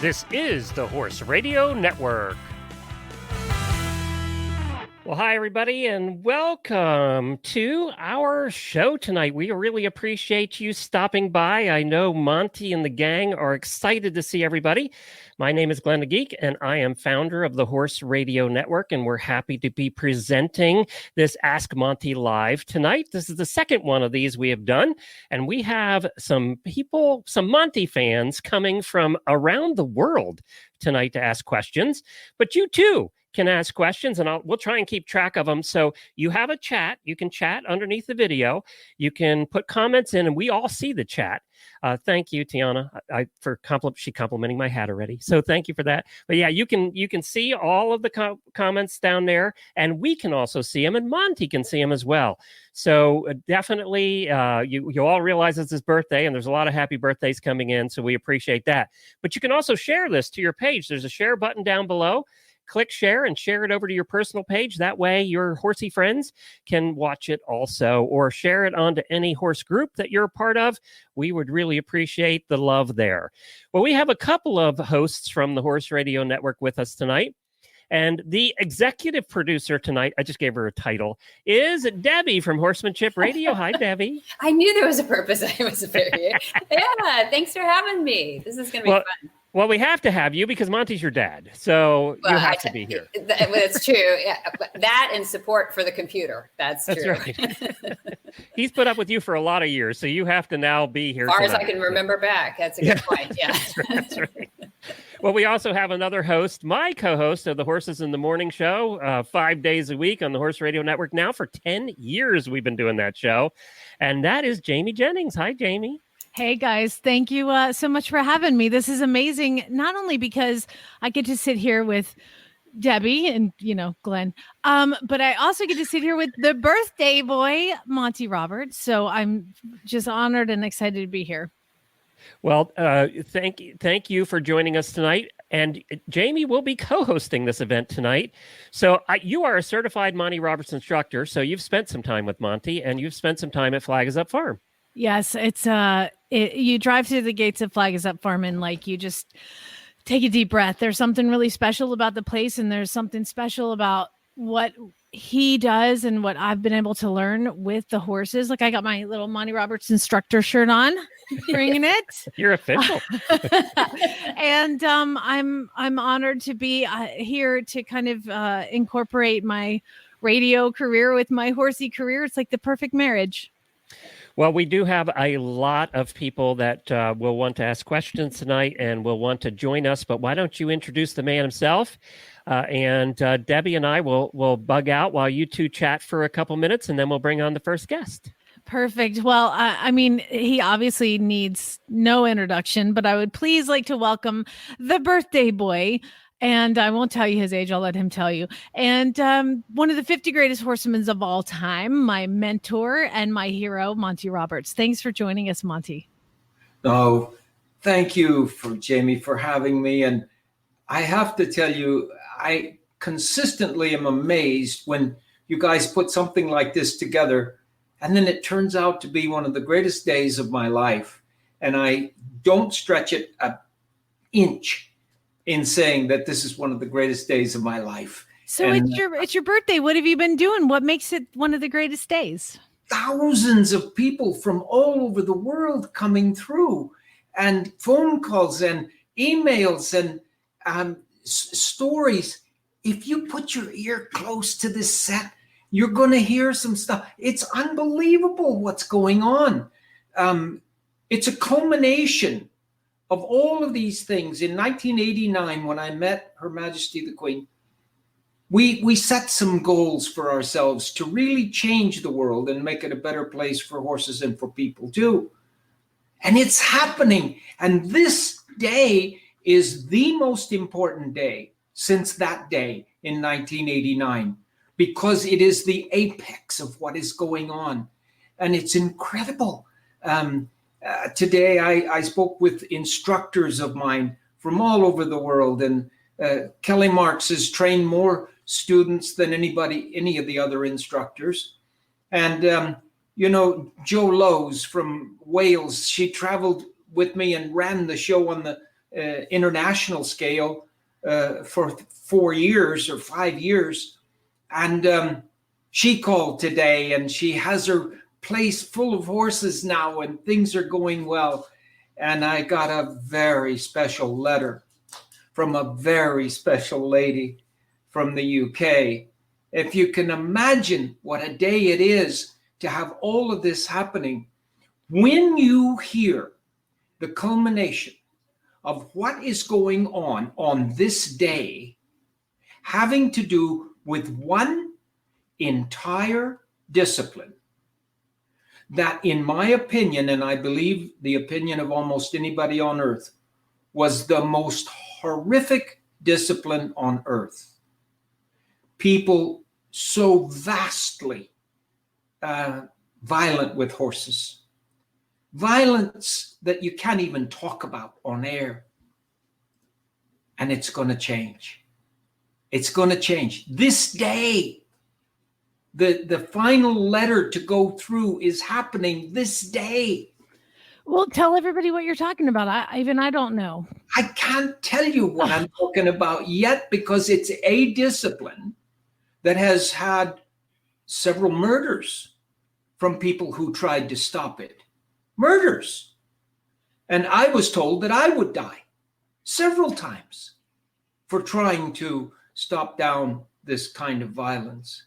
This is the Horse Radio Network. Well, hi, everybody, and welcome to our show tonight. We really appreciate you stopping by. I know Monty and the gang are excited to see everybody. My name is Glenn the Geek, and I am founder of the Horse Radio Network, and we're happy to be presenting this Ask Monty Live tonight. This is the second one of these we have done, and we have some people, some Monty fans coming from around the world tonight to ask questions, but you too can ask questions, and we'll try and keep track of them. So you have a chat. You can chat underneath the video. You can put comments in, and we all see the chat. Thank you, Tiana, for she complimenting my hat already. So thank you for that. But yeah, you can see all of the comments down there, and we can also see them, and Monty can see them as well. So definitely, you all realize it's his birthday, and there's a lot of happy birthdays coming in, so we appreciate that. But you can also share this to your page. There's a share button down below. Click share and share it over to your personal page. That way your horsey friends can watch it also, or share it onto any horse group that you're a part of. We would really appreciate the love there. Well, we have a couple of hosts from the Horse Radio Network with us tonight. And the executive producer tonight, I just gave her a title, is Debbie from Horsemanship Radio. Hi, Debbie. I knew there was a purpose. I was very, yeah, thanks for having me. This is going to be fun. Well, we have to have you because Monty's your dad, so you have to be here. That's true. Yeah, that and support for the computer. That's true. Right. He's put up with you for a lot of years, so you have to now be here. As far as I can remember back. That's a good point. Yeah. That's right. Well, we also have another host, my co-host of the Horses in the Morning show, 5 days a week on the Horse Radio Network. Now for 10 years we've been doing that show, and that is Jamie Jennings. Hi, Jamie. Hey guys, thank you so much for having me. This is amazing, not only because I get to sit here with Debbie and, Glenn, but I also get to sit here with the birthday boy, Monty Roberts. So I'm just honored and excited to be here. Well, thank you for joining us tonight. And Jamie will be co-hosting this event tonight. So you are a certified Monty Roberts instructor. So you've spent some time with Monty, and you've spent some time at Flag Is Up Farm. Yes, it's you drive through the gates of Flag Is Up Farm and you just take a deep breath. There's something really special about the place, and there's something special about what he does and what I've been able to learn with the horses. I got my little Monty Roberts instructor shirt on, bringing it. You're official. And I'm honored to be here to kind of incorporate my radio career with my horsey career. It's like the perfect marriage. Well, we do have a lot of people that will want to ask questions tonight and will want to join us. But why don't you introduce the man himself? And Debbie and I will bug out while you two chat for a couple minutes, and then we'll bring on the first guest. Perfect. Well, I mean, he obviously needs no introduction, but I would please like to welcome the birthday boy. And I won't tell you his age. I'll let him tell you. And one of the 50 greatest horsemen of all time, my mentor and my hero, Monty Roberts. Thanks for joining us, Monty. Oh, thank you, Jamie, for having me. And I have to tell you, I consistently am amazed when you guys put something like this together, and then it turns out to be one of the greatest days of my life. And I don't stretch it an inch in saying that this is one of the greatest days of my life. So it's your birthday. What have you been doing? What makes it one of the greatest days? Thousands of people from all over the world coming through, and phone calls and emails and stories. If you put your ear close to this set, you're going to hear some stuff. It's unbelievable what's going on. It's a culmination of all of these things. In 1989, when I met Her Majesty the Queen, we set some goals for ourselves to really change the world and make it a better place for horses and for people too. And it's happening. And this day is the most important day since that day in 1989, because it is the apex of what is going on. And it's incredible. Today, I spoke with instructors of mine from all over the world, and Kelly Marks has trained more students than any of the other instructors. And, Jo Lowes from Wales, she traveled with me and ran the show on the international scale for 4 years or 5 years. And she called today, and she has her place full of horses now, and things are going well. And I got a very special letter from a very special lady from the UK. If you can imagine what a day it is to have all of this happening, when you hear the culmination of what is going on this day, having to do with one entire discipline that, in my opinion, and I believe the opinion of almost anybody on earth, was the most horrific discipline on earth. People so vastly violent with horses. Violence that you can't even talk about on air. And it's going to change. It's going to change. This day, the final letter to go through is happening this day. Well, tell everybody what you're talking about. I don't know. I can't tell you what I'm talking about yet, because it's a discipline that has had several murders from people who tried to stop it. Murders. And I was told that I would die several times for trying to stop down this kind of violence.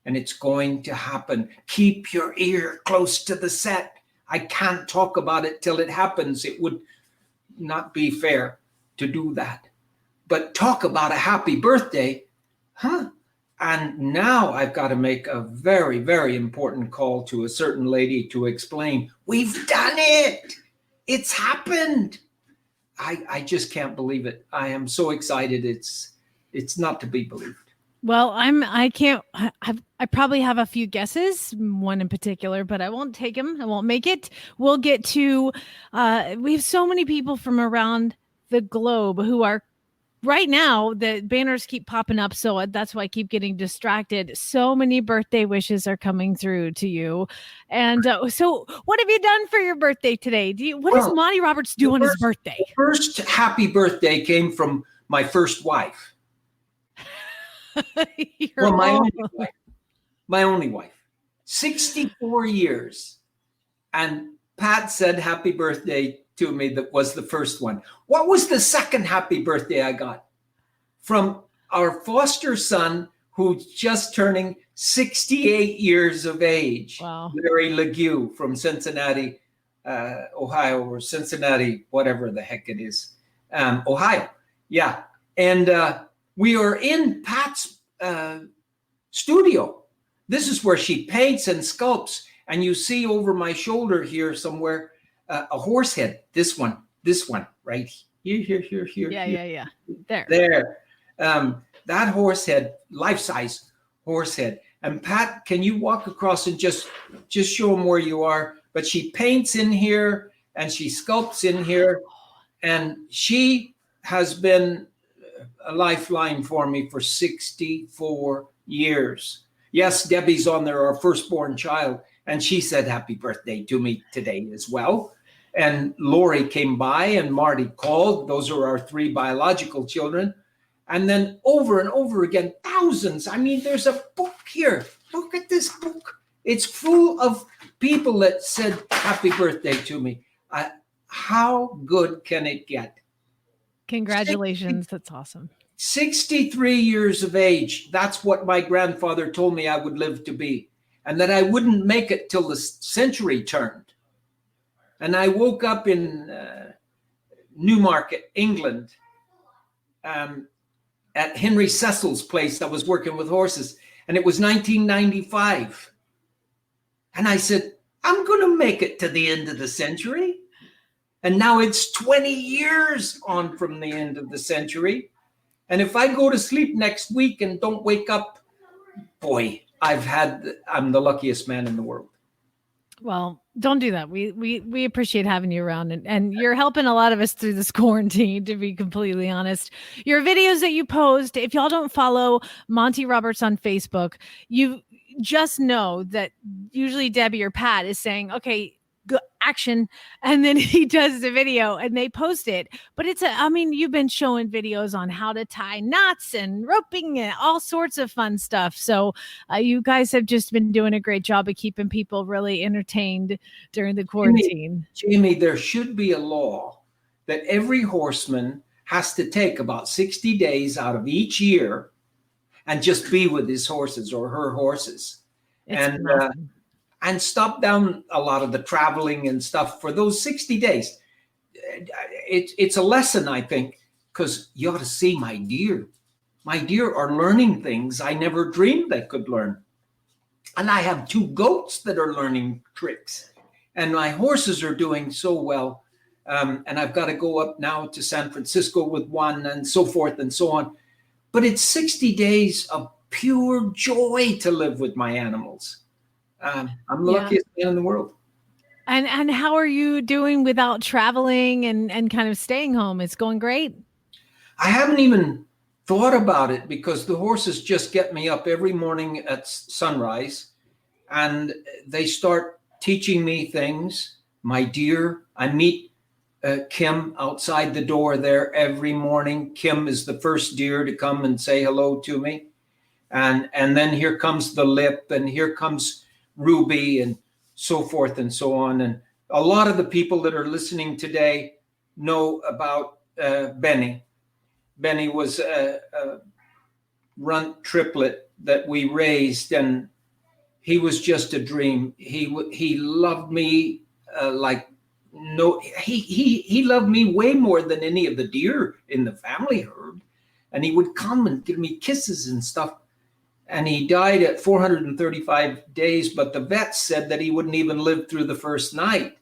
And it's going to happen. Keep your ear close to the set. I can't talk about it till it happens. It would not be fair to do that. But talk about a happy birthday, huh? And now I've got to make a very, very important call to a certain lady to explain, we've done it. It's happened. I just can't believe it. I am so excited. It's not to be believed. Well, I probably have a few guesses, one in particular, but I won't take them. I won't make it. We'll get to, we have so many people from around the globe who are right now, the banners keep popping up. So that's why I keep getting distracted. So many birthday wishes are coming through to you. And so what have you done for your birthday today? What does Monty Roberts do on his birthday? The first happy birthday came from my first wife. Well, my only wife, 64 years. And Pat said happy birthday to me. That was the first one. What was the second happy birthday I got? From our foster son, who's just turning 68 years of age. Wow. Larry Legue from Cincinnati, Ohio, or Cincinnati, whatever the heck it is. Ohio. Yeah. And we are in Pat's studio. This is where she paints and sculpts. And you see over my shoulder here somewhere a horse head. This one, right here. Yeah. There. That horse head, life-size horse head. And Pat, can you walk across and just show them where you are? But she paints in here and she sculpts in here. And she has been a lifeline for me for 64 years. Yes, Debbie's on there, our firstborn child, and she said happy birthday to me today as well. And Lori came by and Marty called. Those are our 3 biological children. And then over and over again, thousands. I mean, there's a book here. Look at this book. It's full of people that said happy birthday to me. How good can it get? Congratulations. That's awesome. 63 years of age. That's what my grandfather told me I would live to be, and that I wouldn't make it till the century turned. And I woke up in Newmarket, England, at Henry Cecil's place. I was working with horses, and it was 1995. And I said, I'm going to make it to the end of the century. And now it's 20 years on from the end of the century. And if I go to sleep next week and don't wake up, boy, I'm the luckiest man in the world. Well, don't do that. We appreciate having you around, and you're helping a lot of us through this quarantine, to be completely honest. Your videos that you post, if y'all don't follow Monty Roberts on Facebook, you just know that usually Debbie or Pat is saying, okay, go action, and then he does the video and they post it. But I mean, you've been showing videos on how to tie knots and roping and all sorts of fun stuff. So you guys have just been doing a great job of keeping people really entertained during the quarantine. Jamie, there should be a law that every horseman has to take about 60 days out of each year and just be with his horses or her horses. And stop down a lot of the traveling and stuff for those 60 days. It's a lesson, I think, because you ought to see my deer. My deer are learning things I never dreamed they could learn. And I have 2 goats that are learning tricks. And my horses are doing so well. And I've got to go up now to San Francisco with one and so forth and so on. But it's 60 days of pure joy to live with my animals. I'm the luckiest man in the world. And how are you doing without traveling and kind of staying home? It's going great. I haven't even thought about it because the horses just get me up every morning at sunrise and they start teaching me things. My deer, I meet Kim outside the door there every morning. Kim is the first deer to come and say hello to me. And then here comes the Lip and here comes Ruby and so forth and so on. And a lot of the people that are listening today know about Benny. Benny was a runt triplet that we raised, and he was just a dream. He loved me he loved me way more than any of the deer in the family herd. And he would come and give me kisses and stuff. And he died at 435 days, but the vets said that he wouldn't even live through the first night.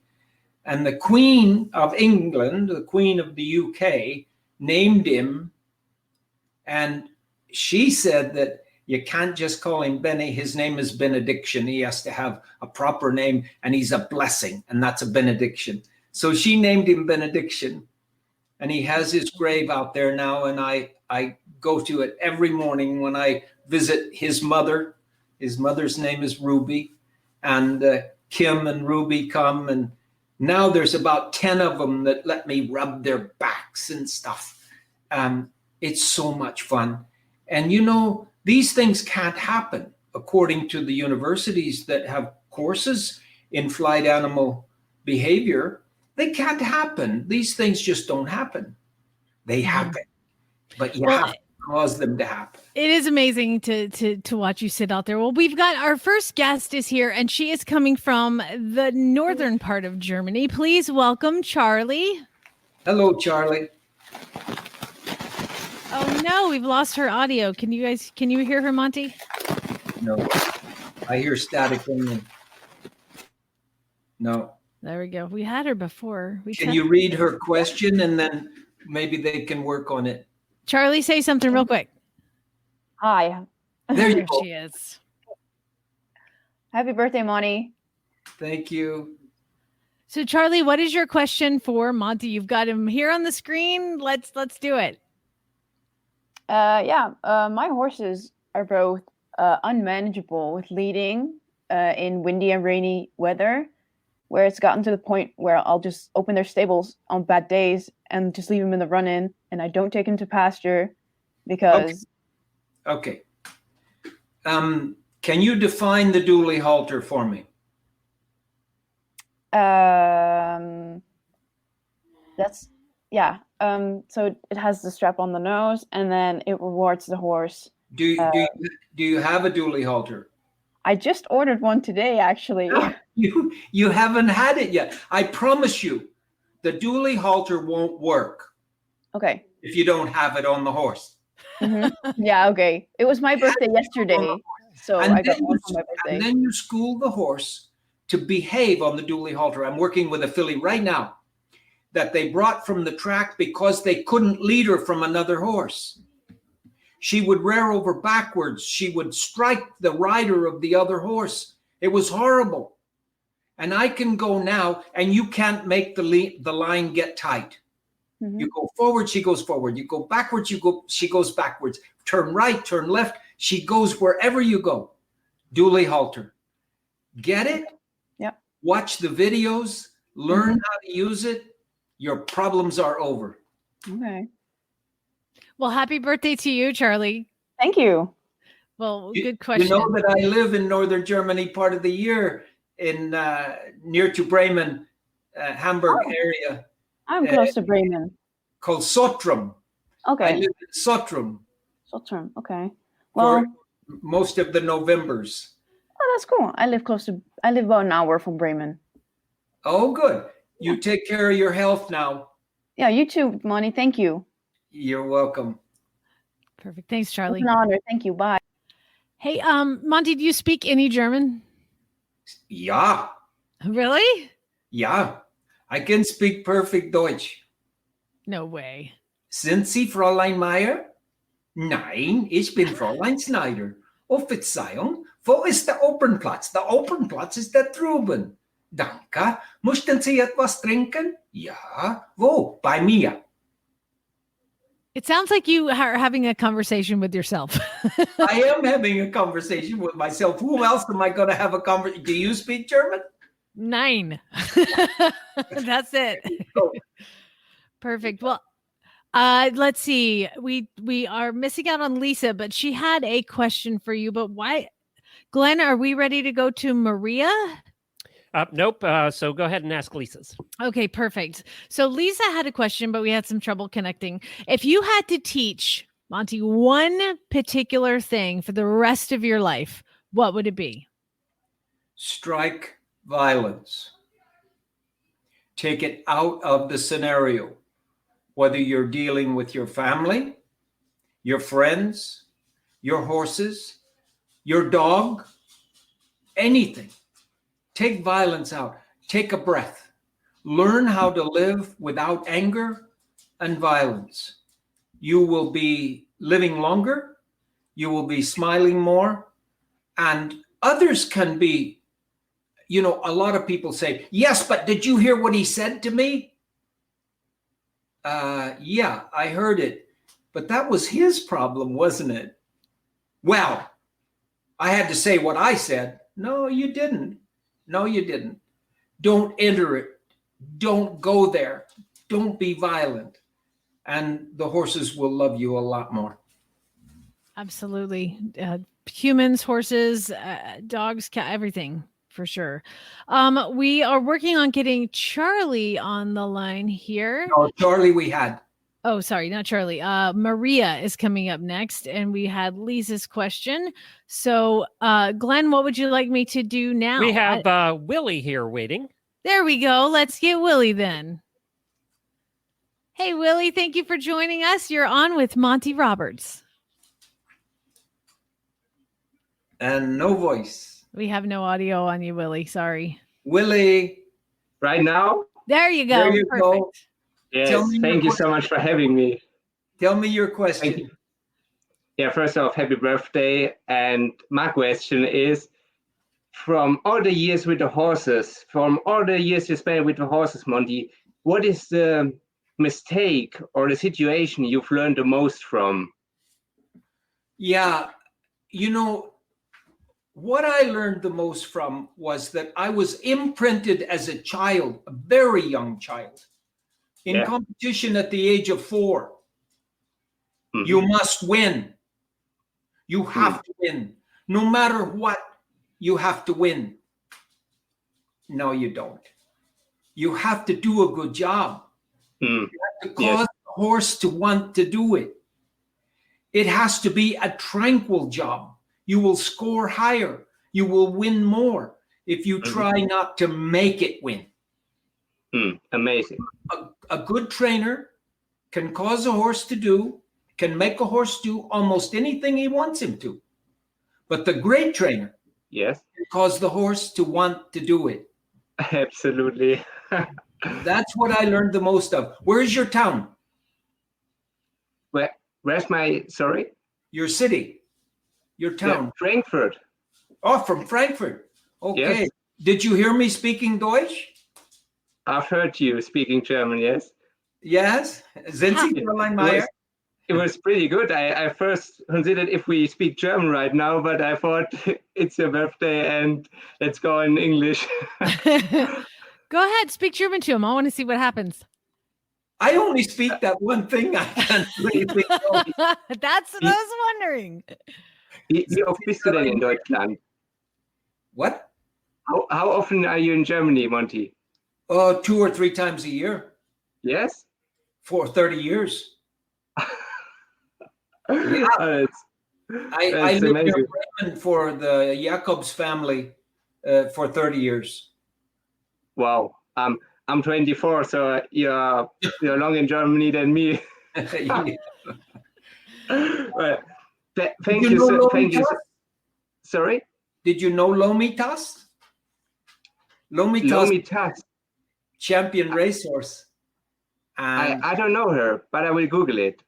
And the Queen of England, the Queen of the UK, named him. And she said that you can't just call him Benny. His name is benediction. He has to have a proper name, and he's a blessing, and that's a benediction. So she named him Benediction. And he has his grave out there now, and I go to it every morning when I visit his mother. His mother's name is Ruby, and Kim and Ruby come, and now there's about 10 of them that let me rub their backs and stuff. It's so much fun. And you know, these things can't happen according to the universities that have courses in flight animal behavior. They can't happen. These things just don't happen. They happen, but you have to cause them to happen. It is amazing to watch you sit out there. Well, we've got our first guest is here, and she is coming from the northern part of Germany. Please welcome Charlie. Hello, Charlie. Oh no, we've lost her audio. Can you hear her, Monty? No, I hear static only. No. There we go. We had her before. Can you read her question and then maybe they can work on it? Charlie, say something real quick. Hi. There you go. She is. Happy birthday, Monty. Thank you. So Charlie, what is your question for Monty? You've got him here on the screen. Let's do it. My horses are both unmanageable with leading in windy and rainy weather, where it's gotten to the point where I'll just open their stables on bad days and just leave them in the run-in, and I don't take them to pasture because... Okay. Can you define the dually halter for me? So it has the strap on the nose, and then it rewards the horse. Do you have a dually halter? I just ordered one today, actually. You haven't had it yet. I promise you, the dually halter won't work. Okay. If you don't have it on the horse. Mm-hmm. Yeah, okay. It was my birthday yesterday, so I got one for my birthday. And then you school the horse to behave on the dually halter. I'm working with a filly right now that they brought from the track because they couldn't lead her from another horse. She would rear over backwards. She would strike the rider of the other horse. It was horrible. And I can go now, and you can't make the line get tight. Mm-hmm. You go forward, she goes forward. You go backwards, she goes backwards. Turn right, turn left. She goes wherever you go. Dually halter. Get it? Yep. watch the videos, learn how to use it. Your problems are over. Okay. Well, happy birthday to you, Charlie. Thank you. Well, You- good question. You know that I live in northern Germany part of the year in near to Bremen, Hamburg area I'm close to Bremen. called Sottrum. I Okay. live in Sottrum Short term. Okay. Well, for most of the Novembers. oh, that's cool. I live about an hour from Bremen. Oh, good. You take care of your health now. Yeah, you too, Monty. Thank you. You're welcome. Perfect. Thanks, It's Charlie. an honor. Thank you. Bye. Hey, Monty, do you speak any German? Ja, Really? ja. I can speak perfect Deutsch. No way. Sind Sie Fräulein Meyer? Nein, ich bin Fräulein Schneider. Oh, Verzeihung, wo ist der Opernplatz? Der Opernplatz ist da drüben. Danke. Möchten Sie etwas trinken? Ja. Wo? Bei mir. It sounds like you are having a conversation with yourself. I am having a conversation with myself. Who else am I going to have a conversation? Do you speak German? 9. That's it. Oh. Perfect. Well, let's see. We are missing out on Lisa, but she had a question for you. But why, Glenn? Are we ready to go to Maria? Nope. So go ahead and ask Lisa's. Okay, perfect. So Lisa had a question, but we had some trouble connecting. If you had to teach Monty one particular thing for the rest of your life, what would it be? Strike violence. Take it out of the scenario. Whether you're dealing with your family, your friends, your horses, your dog, anything. Take violence out. Take a breath. Learn how to live without anger and violence. You will be living longer. You will be smiling more. And others can be, a lot of people say, yes, but did you hear what he said to me? Yeah, I heard it. But that was his problem, wasn't it? Well, I had to say what I said. No, you didn't. No, you didn't. Don't enter it. Don't go there. Don't be violent. And the horses will love you a lot more. Absolutely. Humans, horses, dogs, cat, everything for sure. We are working on getting Charlie on the line here. No, Charlie, we had. Oh, sorry, not Charlie. Maria is coming up next, and we had Lisa's question. So, Glenn, what would you like me to do now? We have Willie here waiting. There we go. Let's get Willie then. Hey, Willie, thank you for joining us. You're on with Monty Roberts. And no voice. We have no audio on you, Willie. Sorry. Willie. Right now? There you go. There you Perfect. go. Yes, Tell me thank your you so much for having me. Tell me your Thank question. you. Yeah, first off, happy birthday. And my question is, from all the years with the horses, from all the years you spent with the horses, Monty, what is the mistake or the situation you've learned the most from? Yeah, what I learned the most from was that I was imprinted as a child, a very young child, in competition at the age of 4. Mhm. You must win. You have to win. No matter what, you have to win. No, you don't. You have to do a good job. Mm. You have to cause the horse to want to do it. It has to be a tranquil job. You will score higher. You will win more if you try not to make it win. Amazing. A good trainer can cause a horse can make a horse do almost anything he wants him to. But the great trainer Yes, can cause the horse to want to do it. absolutely. That's what I learned the most of. Where's your town? Where's my, sorry? Your city? Your town? Frankfurt. Oh, from Frankfurt. Okay. Yes. Did you hear me speaking Deutsch? I've heard you speaking German, yes? Yes. Sind Sie Fräulein Meyer? It was pretty good. I first considered if we speak German right now, but I thought it's your birthday and let's go in English. Go ahead, speak German to him. I want to see what happens. I only speak that one thing. I can't really know. That's what I was wondering. Wie oft bist du denn in Deutschland? What? How often are you in Germany, Monty? 2 or 3 times a year Yes? for 30 years. Yeah. I That's lived amazing. in Bremen for the Jacobs family for 30 years. Wow. I'm 24, so you're long in Germany than me. Well, thank Did you. know Thank you. Lomitas? Sorry? Did you know Lomitas? Lomitas, Lomitas. champion racehorse. And, I don't know her, but I will Google it.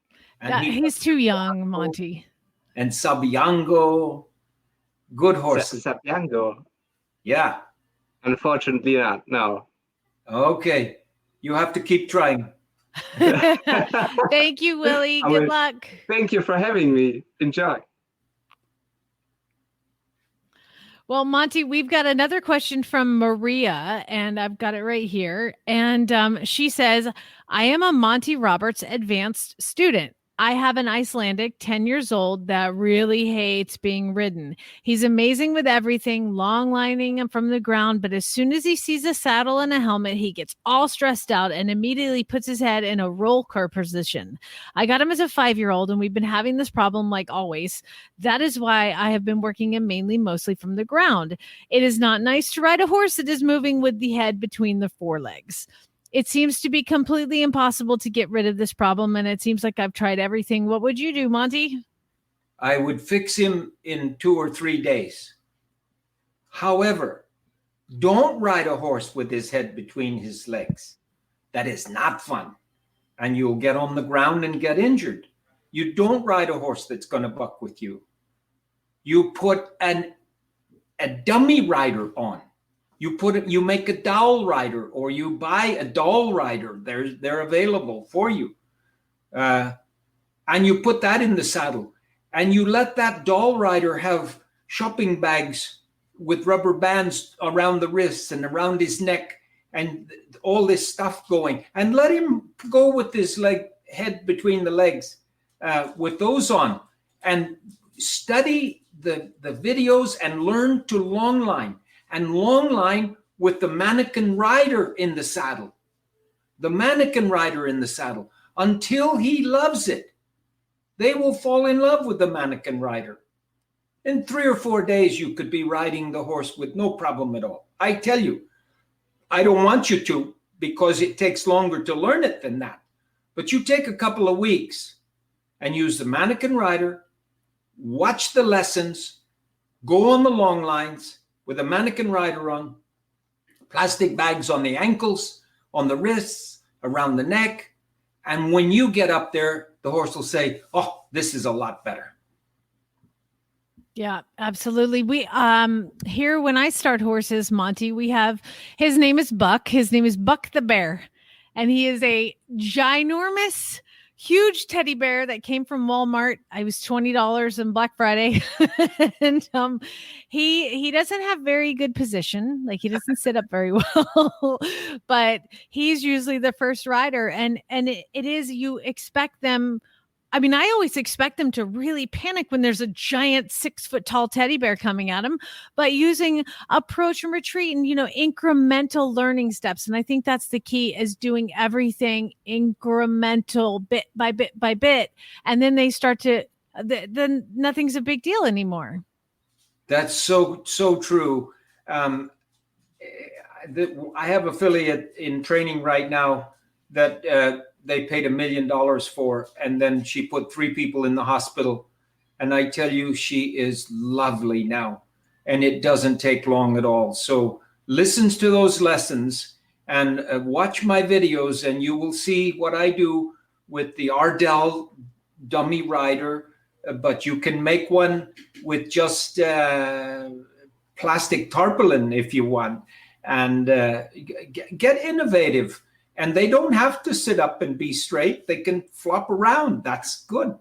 He's too young, Monty. And Sabiango, good horses. Sabiango. Yeah. Unfortunately not, no. Okay. You have to keep trying. Thank you, Willie. Good luck. Thank you for having me. Enjoy. Well, Monty, we've got another question from Maria, and I've got it right here. And she says, I am a Monty Roberts advanced student. I have an Icelandic 10 years old that really hates being ridden. He's amazing with everything, long lining him from the ground, but as soon as he sees a saddle and a helmet, he gets all stressed out and immediately puts his head in a roller position. I got him as a 5-year-old, and we've been having this problem like always. That is why I have been working him mostly from the ground. It is not nice to ride a horse that is moving with the head between the forelegs. It seems to be completely impossible to get rid of this problem, and it seems like I've tried everything. What would you do, Monty? I would fix him in 2 or 3 days. However, don't ride a horse with his head between his legs. That is not fun. And you'll get on the ground and get injured. You don't ride a horse that's going to buck with you. You put a dummy rider on. You make a dowel rider, or you buy a doll rider. They're available for you. And you put that in the saddle, and you let that doll rider have shopping bags with rubber bands around the wrists and around his neck and all this stuff going, and let him go with his head between the legs with those on, and study the videos and learn to long line. And long line with the mannequin rider in the saddle. The mannequin rider in the saddle. Until he loves it. They will fall in love with the mannequin rider. In 3 or 4 days, you could be riding the horse with no problem at all. I tell you, I don't want you to, because it takes longer to learn it than that. But you take a couple of weeks and use the mannequin rider, watch the lessons, go on the long lines, with a mannequin rider on, plastic bags on the ankles, on the wrists, around the neck. And when you get up there, the horse will say, oh, this is a lot better. Yeah, absolutely. We here, when I start horses, Monty, we have, his name is Buck. His name is Buck the Bear. And he is a ginormous, huge teddy bear that came from Walmart. I was $20 on Black Friday. And he doesn't have very good position. Like, he doesn't sit up very well, but he's usually the first rider. And it is, you expect them. I mean, I always expect them to really panic when there's a giant 6-foot tall teddy bear coming at them, but using approach and retreat and, incremental learning steps. And I think that's the key, is doing everything incremental, bit by bit by bit. And then they start to, then nothing's a big deal anymore. That's so true. I have affiliate in training right now that they paid $1 million for, and then she put 3 people in the hospital. And I tell you, she is lovely now, and it doesn't take long at all. So listen to those lessons and watch my videos, and you will see what I do with the Ardell dummy rider. But you can make one with just plastic tarpaulin if you want, and get innovative. And they don't have to sit up and be straight. They can flop around. That's good.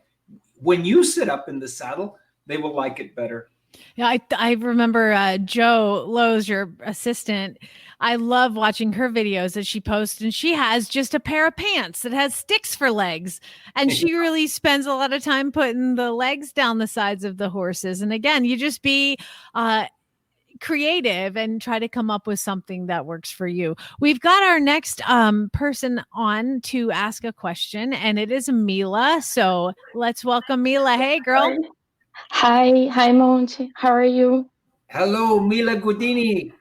When you sit up in the saddle, they will like it better. Yeah, I remember Joe Lowe's, your assistant. I love watching her videos that she posts, and she has just a pair of pants that has sticks for legs. And she really spends a lot of time putting the legs down the sides of the horses. And again, you just be creative and try to come up with something that works for you. We've got our next person on to ask a question, and it is Mila. So let's welcome Mila. Hey, girl. Hi, Monty. How are you? Hello, Mila Godini.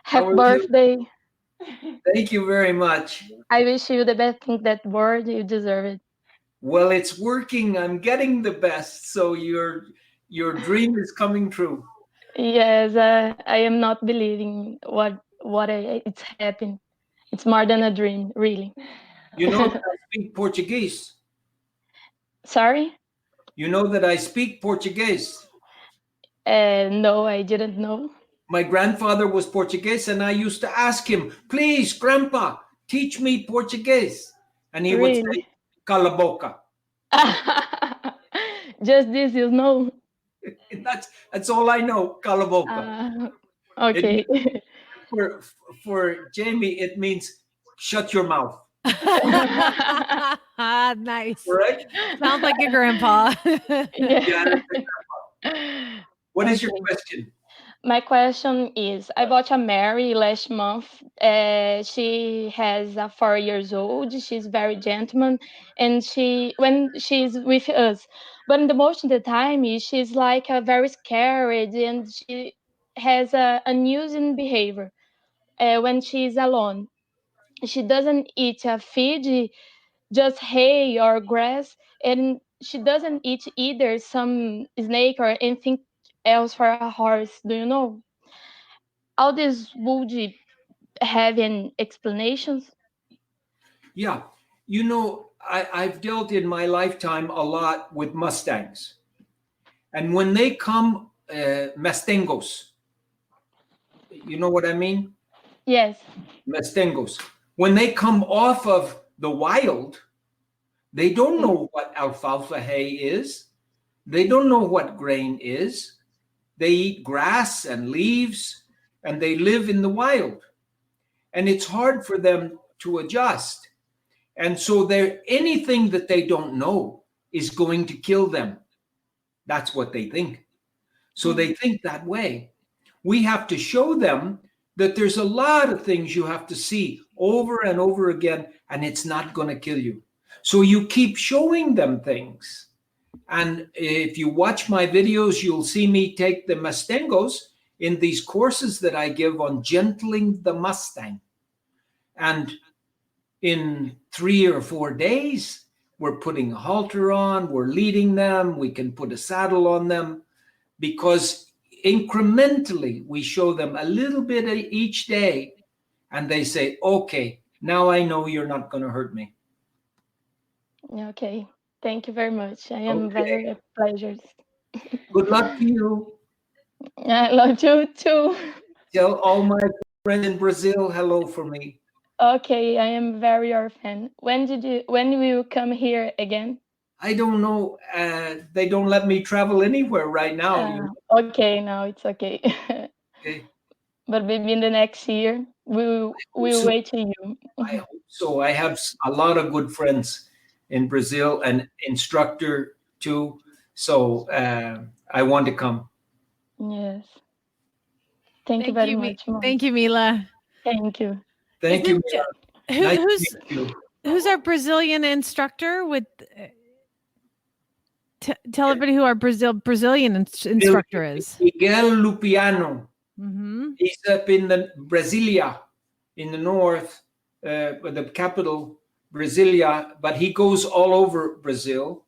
Happy are birthday. Thank you very much. I wish you the best in that word. You deserve it. Well, it's working. I'm getting the best. So your dream is coming true. Yes, I am not believing it's happened. It's more than a dream, really. You know that I speak Portuguese. Sorry? You know that I speak Portuguese. No, I didn't know. My grandfather was Portuguese, and I used to ask him, please, Grandpa, teach me Portuguese. And he would say, cala boca. Just this, you know. That's all I know, cala boca. Okay. For Jamie, it means shut your mouth. Nice. Right? Sounds like your grandpa. Yeah. What is your question? My question is, I bought a Mary last month. She has 4 years old. She's very gentleman, and when she's with us, but in the most of the time, she's like very scared, and she has a unusual behavior when she's alone. She doesn't eat feed, just hay or grass, and she doesn't eat either some snake or anything else for a horse. Do you know? All this would have an explanations? Yeah. You know, I've dealt in my lifetime a lot with Mustangs. And when they come, Mustangos, you know what I mean? Yes. Mustangos. When they come off of the wild, they don't know what alfalfa hay is. They don't know what grain is. They eat grass and leaves, and they live in the wild. And it's hard for them to adjust. And so anything that they don't know is going to kill them. That's what they think. So they think that way. We have to show them that there's a lot of things you have to see over and over again, and it's not going to kill you. So you keep showing them things. And if you watch my videos, you'll see me take the Mustangos in these courses that I give on gentling the Mustang. And in 3 or 4 days, we're putting a halter on, we're leading them, we can put a saddle on them, because incrementally we show them a little bit each day, and they say, okay, now I know you're not going to hurt me. Okay. Thank you very much. I am very pleased. Good luck to you. I love you too. Tell all my friends in Brazil hello for me. Okay, I am very your fan. When will you come here again? I don't know. They don't let me travel anywhere right now. Okay, now it's okay. Okay. But maybe in the next year, we'll wait to you. I hope so. I have a lot of good friends in Brazil, and instructor too. So I want to come. Yes. Thank you very much. Thank you, Mila. Thank you. Thank you. Who's our Brazilian instructor? With tell everybody who our Brazilian instructor is. Miguel Lupiano. Mm-hmm. He's up in Brasilia, in the north, the capital, Brasilia, but he goes all over Brazil.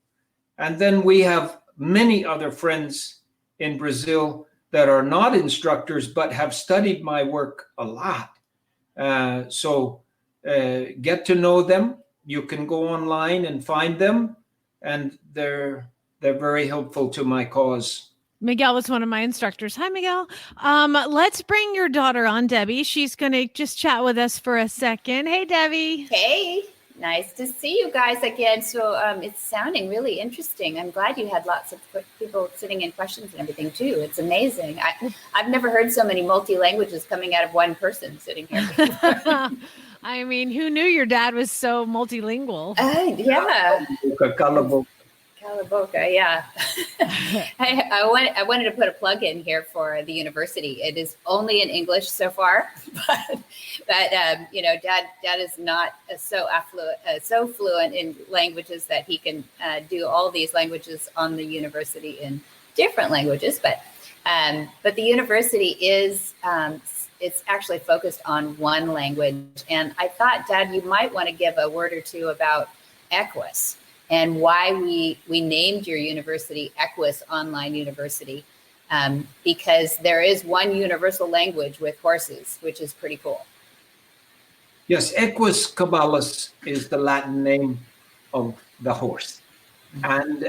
And then we have many other friends in Brazil that are not instructors, but have studied my work a lot. So get to know them. You can go online and find them, and they're very helpful to my cause. Miguel was one of my instructors. Hi, Miguel. Let's bring your daughter on, Debbie. She's going to just chat with us for a second. Hey, Debbie. Hey, nice to see you guys again. So it's sounding really interesting. I'm glad you had lots of people sitting in questions and everything too. It's amazing. I've never heard so many multi-languages coming out of one person sitting here. I mean, who knew your dad was so multilingual? Yeah. Calaboca. Yeah. I wanted to put a plug in here for the university. It is only in English so far, but Dad is not so fluent in languages that he can do all these languages on the university in different languages. But the university is it's actually focused on one language. And I thought, Dad, you might want to give a word or two about Equus and why we named your university Equus Online University, because there is one universal language with horses, which is pretty cool. Yes, Equus caballus is the Latin name of the horse. And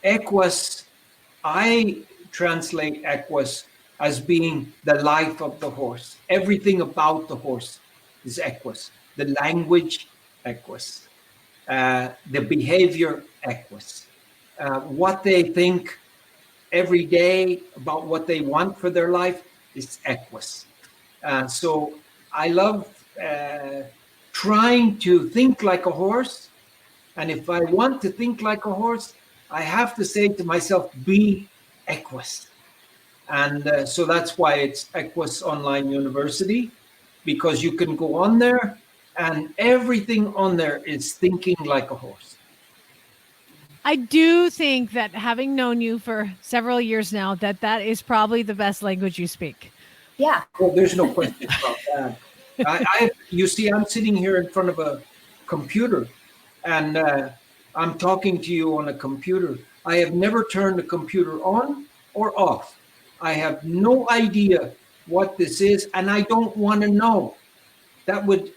Equus, I translate Equus as being the life of the horse. Everything about the horse is Equus. The language, Equus. The behavior, Equus. What they think every day about what they want for their life is Equus. So I love trying to think like a horse. And if I want to think like a horse, I have to say to myself, be Equus. And so that's why it's Equus Online University, because you can go on there and everything on there is thinking like a horse. I do think that, having known you for several years now, that is probably the best language you speak. Yeah. Well, there's no question about that. You see, I'm sitting here in front of a computer and I'm talking to you on a computer. I have never turned the computer on or off. I have no idea what this is, and I don't want to know. That would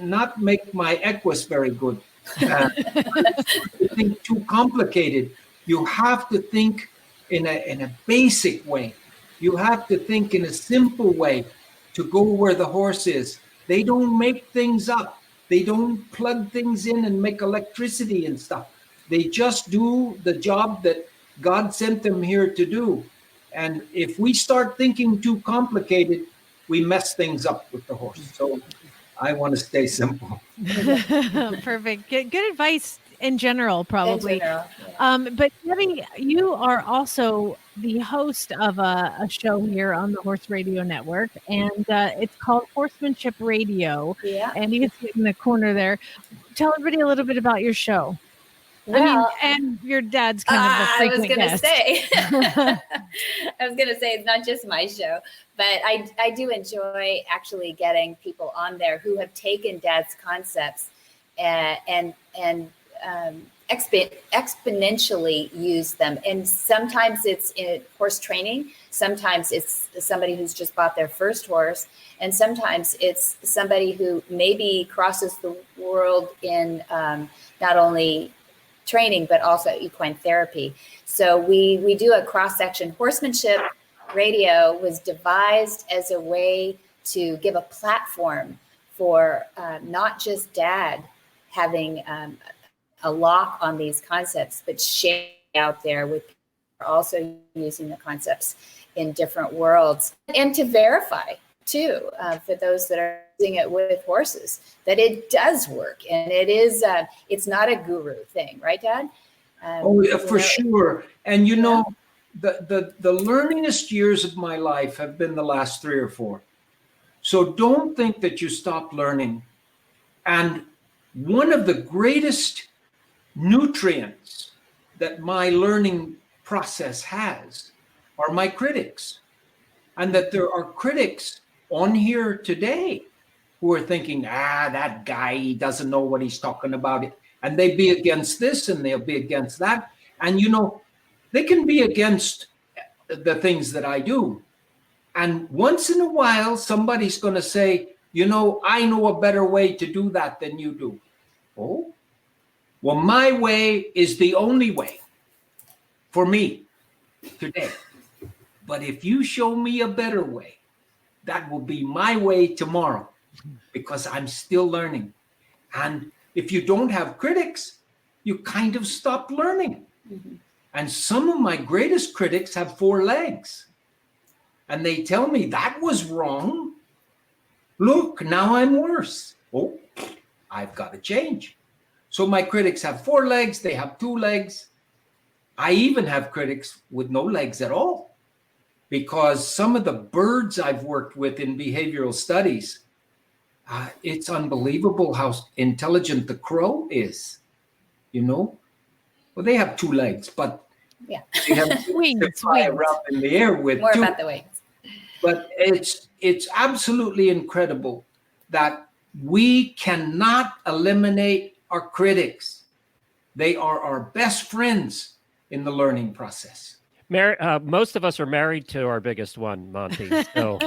not make my Equus very good. Think too complicated. You have to think in a basic way. You have to think in a simple way to go where the horse is. They don't make things up. They don't plug things in and make electricity and stuff. They just do the job that God sent them here to do. And if we start thinking too complicated, we mess things up with the horse. So I want to stay simple. Perfect. Good advice in general, probably. In general, yeah. But Debbie, you are also the host of a show here on the Horse Radio Network, and it's called Horsemanship Radio. Yeah. And you can see it in the corner there. Tell everybody a little bit about your show. Well, and your dad's kind of a frequent guest. I was gonna say it's not just my show, but I do enjoy actually getting people on there who have taken Dad's concepts and exponentially use them. And sometimes it's in horse training, sometimes it's somebody who's just bought their first horse, and sometimes it's somebody who maybe crosses the world in not only training, but also equine therapy. So we do a cross-section. Horsemanship Radio was devised as a way to give a platform for not just Dad having a lock on these concepts, but sharing out there with people who are also using the concepts in different worlds, and to verify too, for those that are using it with horses, that it does work, and it is it's not a guru thing, right, Dad? For sure. And you know, the learningest years of my life have been the last 3 or 4. So don't think that you stop learning. And one of the greatest nutrients that my learning process has are my critics, and that there are critics on here today who are thinking, that guy, he doesn't know what he's talking about. And they'd be against this and they'll be against that. And, you know, they can be against the things that I do. And once in a while, somebody's going to say, you know, I know a better way to do that than you do. Oh, well, my way is the only way for me. today. But if you show me a better way, that will be my way tomorrow, because I'm still learning. And if you don't have critics, you kind of stop learning. Mhm. And some of my greatest critics have 4 legs. And they tell me that was wrong. Look, now I'm worse. Oh, I've got to change. So my critics have 4 legs. They have 2 legs. I even have critics with no legs at all, because some of the birds I've worked with in behavioral studies, it's unbelievable how intelligent the crow is, Well, they have 2 legs, but Yeah. they have Wings, to fly wings. around in the air with More 2. about the wings. But it's absolutely incredible that we cannot eliminate our critics. They are our best friends in the learning process. Most of us are married to our biggest one, Monty. So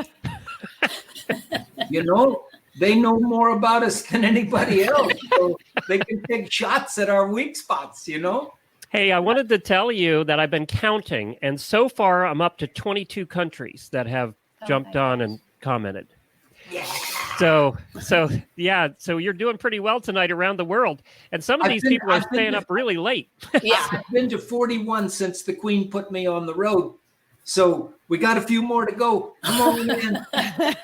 They know more about us than anybody else. So they can take shots at our weak spots, hey, I wanted to tell you that I've been counting, and so far I'm up to 22 countries that have jumped on and commented. Yeah. So you're doing pretty well tonight around the world. And some of these people are staying up really late. Yeah. I've been to 41 since the Queen put me on the road. So we got a few more to go. Come on in.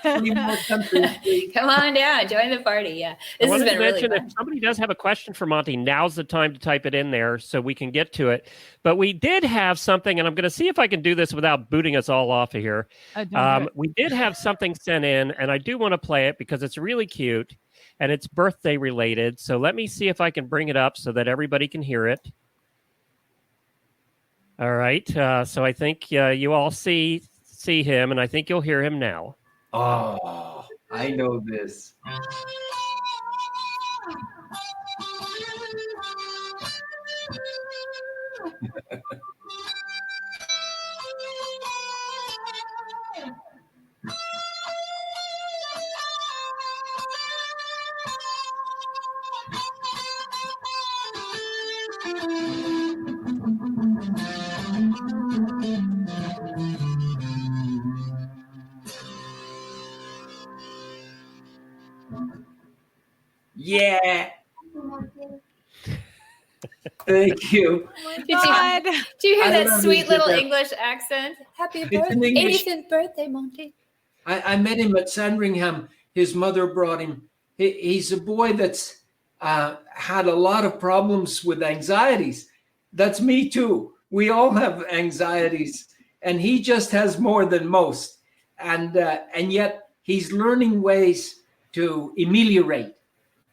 20 more countries, please. Come on down. Join the party. Yeah. I This has wanted been to really mention, fun. if somebody does have a question for Monty, now's the time to type it in there so we can get to it. But we did have something, and I'm going to see if I can do this without booting us all off of here. We did have something sent in, and I do want to play it because it's really cute, and it's birthday related. So let me see if I can bring it up so that everybody can hear it. All right. So I think you all see him, and I think you'll hear him now. Oh, I know this. Yeah. Thank you. Did you hear I that love sweet it. little English accent? Happy It's an birthday, English- 85th birthday, Monty. I met him at Sandringham. His mother brought him. He's a boy that's had a lot of problems with anxieties. That's me too. We all have anxieties, and he just has more than most. And yet he's learning ways to ameliorate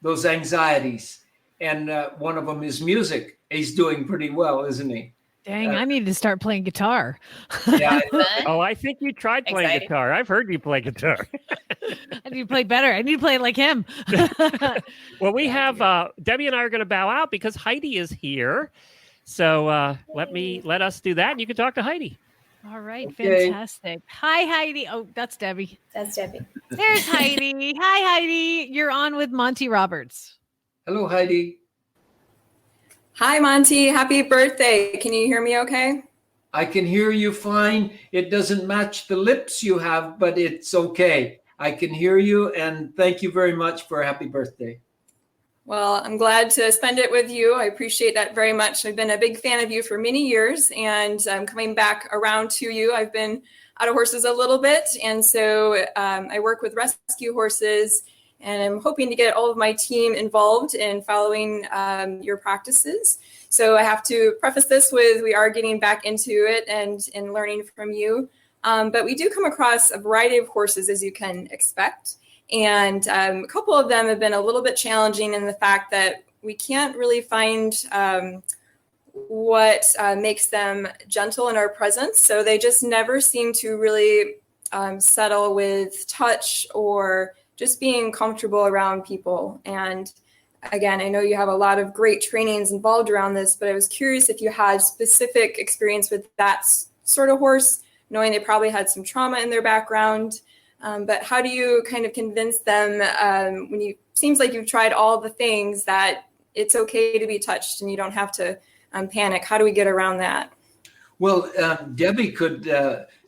those anxieties. And one of them is music. He's doing pretty well, isn't he? Dang, I need to start playing guitar. Yeah. Oh, I think you tried playing Exciting. guitar. I've heard you play guitar. I need to play better. I need to play like him. Well, we have Debbie and I are going to bow out because Heidi is here. So let us do that, and you can talk to Heidi. All right, Okay. fantastic. Hi, Heidi. Oh, that's Debbie. That's Debbie. There's Heidi. Hi, Heidi. You're on with Monty Roberts. Hello, Heidi. Hi, Monty. Happy birthday. Can you hear me okay? I can hear you fine. It doesn't match the lips you have, but it's okay. I can hear you, and thank you very much for a happy birthday. Well, I'm glad to spend it with you. I appreciate that very much. I've been a big fan of you for many years, and I'm coming back around to you. I've been out of horses a little bit, and so I work with rescue horses, and I'm hoping to get all of my team involved in following your practices. So I have to preface this with we are getting back into it and learning from you. But we do come across a variety of horses, as you can expect. And a couple of them have been a little bit challenging in the fact that we can't really find what makes them gentle in our presence. So they just never seem to really settle with touch or just being comfortable around people. And again, I know you have a lot of great trainings involved around this, but I was curious if you had specific experience with that sort of horse, knowing they probably had some trauma in their background. But how do you kind of convince them when you seems like you've tried all the things that it's okay to be touched and you don't have to panic? How do we get around that? Well, Debbie could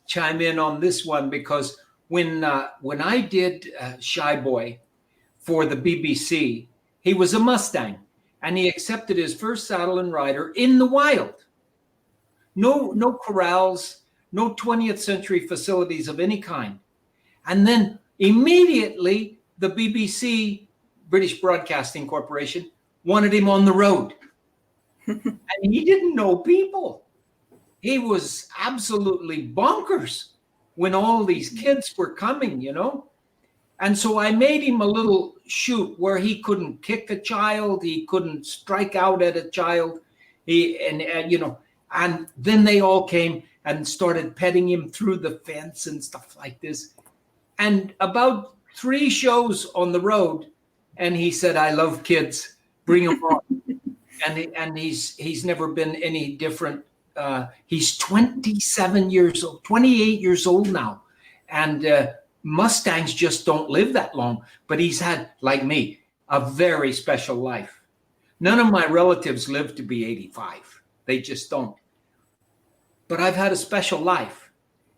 chime in on this one, because when I did Shy Boy for the BBC, he was a Mustang, and he accepted his first saddle and rider in the wild. No corrals, no 20th century facilities of any kind. And then immediately the BBC, British Broadcasting Corporation, wanted him on the road. And he didn't know people. He was absolutely bonkers when all these kids were coming, And so I made him a little chute where he couldn't kick a child, he couldn't strike out at a child, and then they all came and started petting him through the fence and stuff like this. And about 3 shows on the road, and he said, "I love kids, bring them on." and he's never been any different. He's 28 years old now, and Mustangs just don't live that long. But he's had, like me, a very special life. None of my relatives live to be 85. They just don't. But I've had a special life,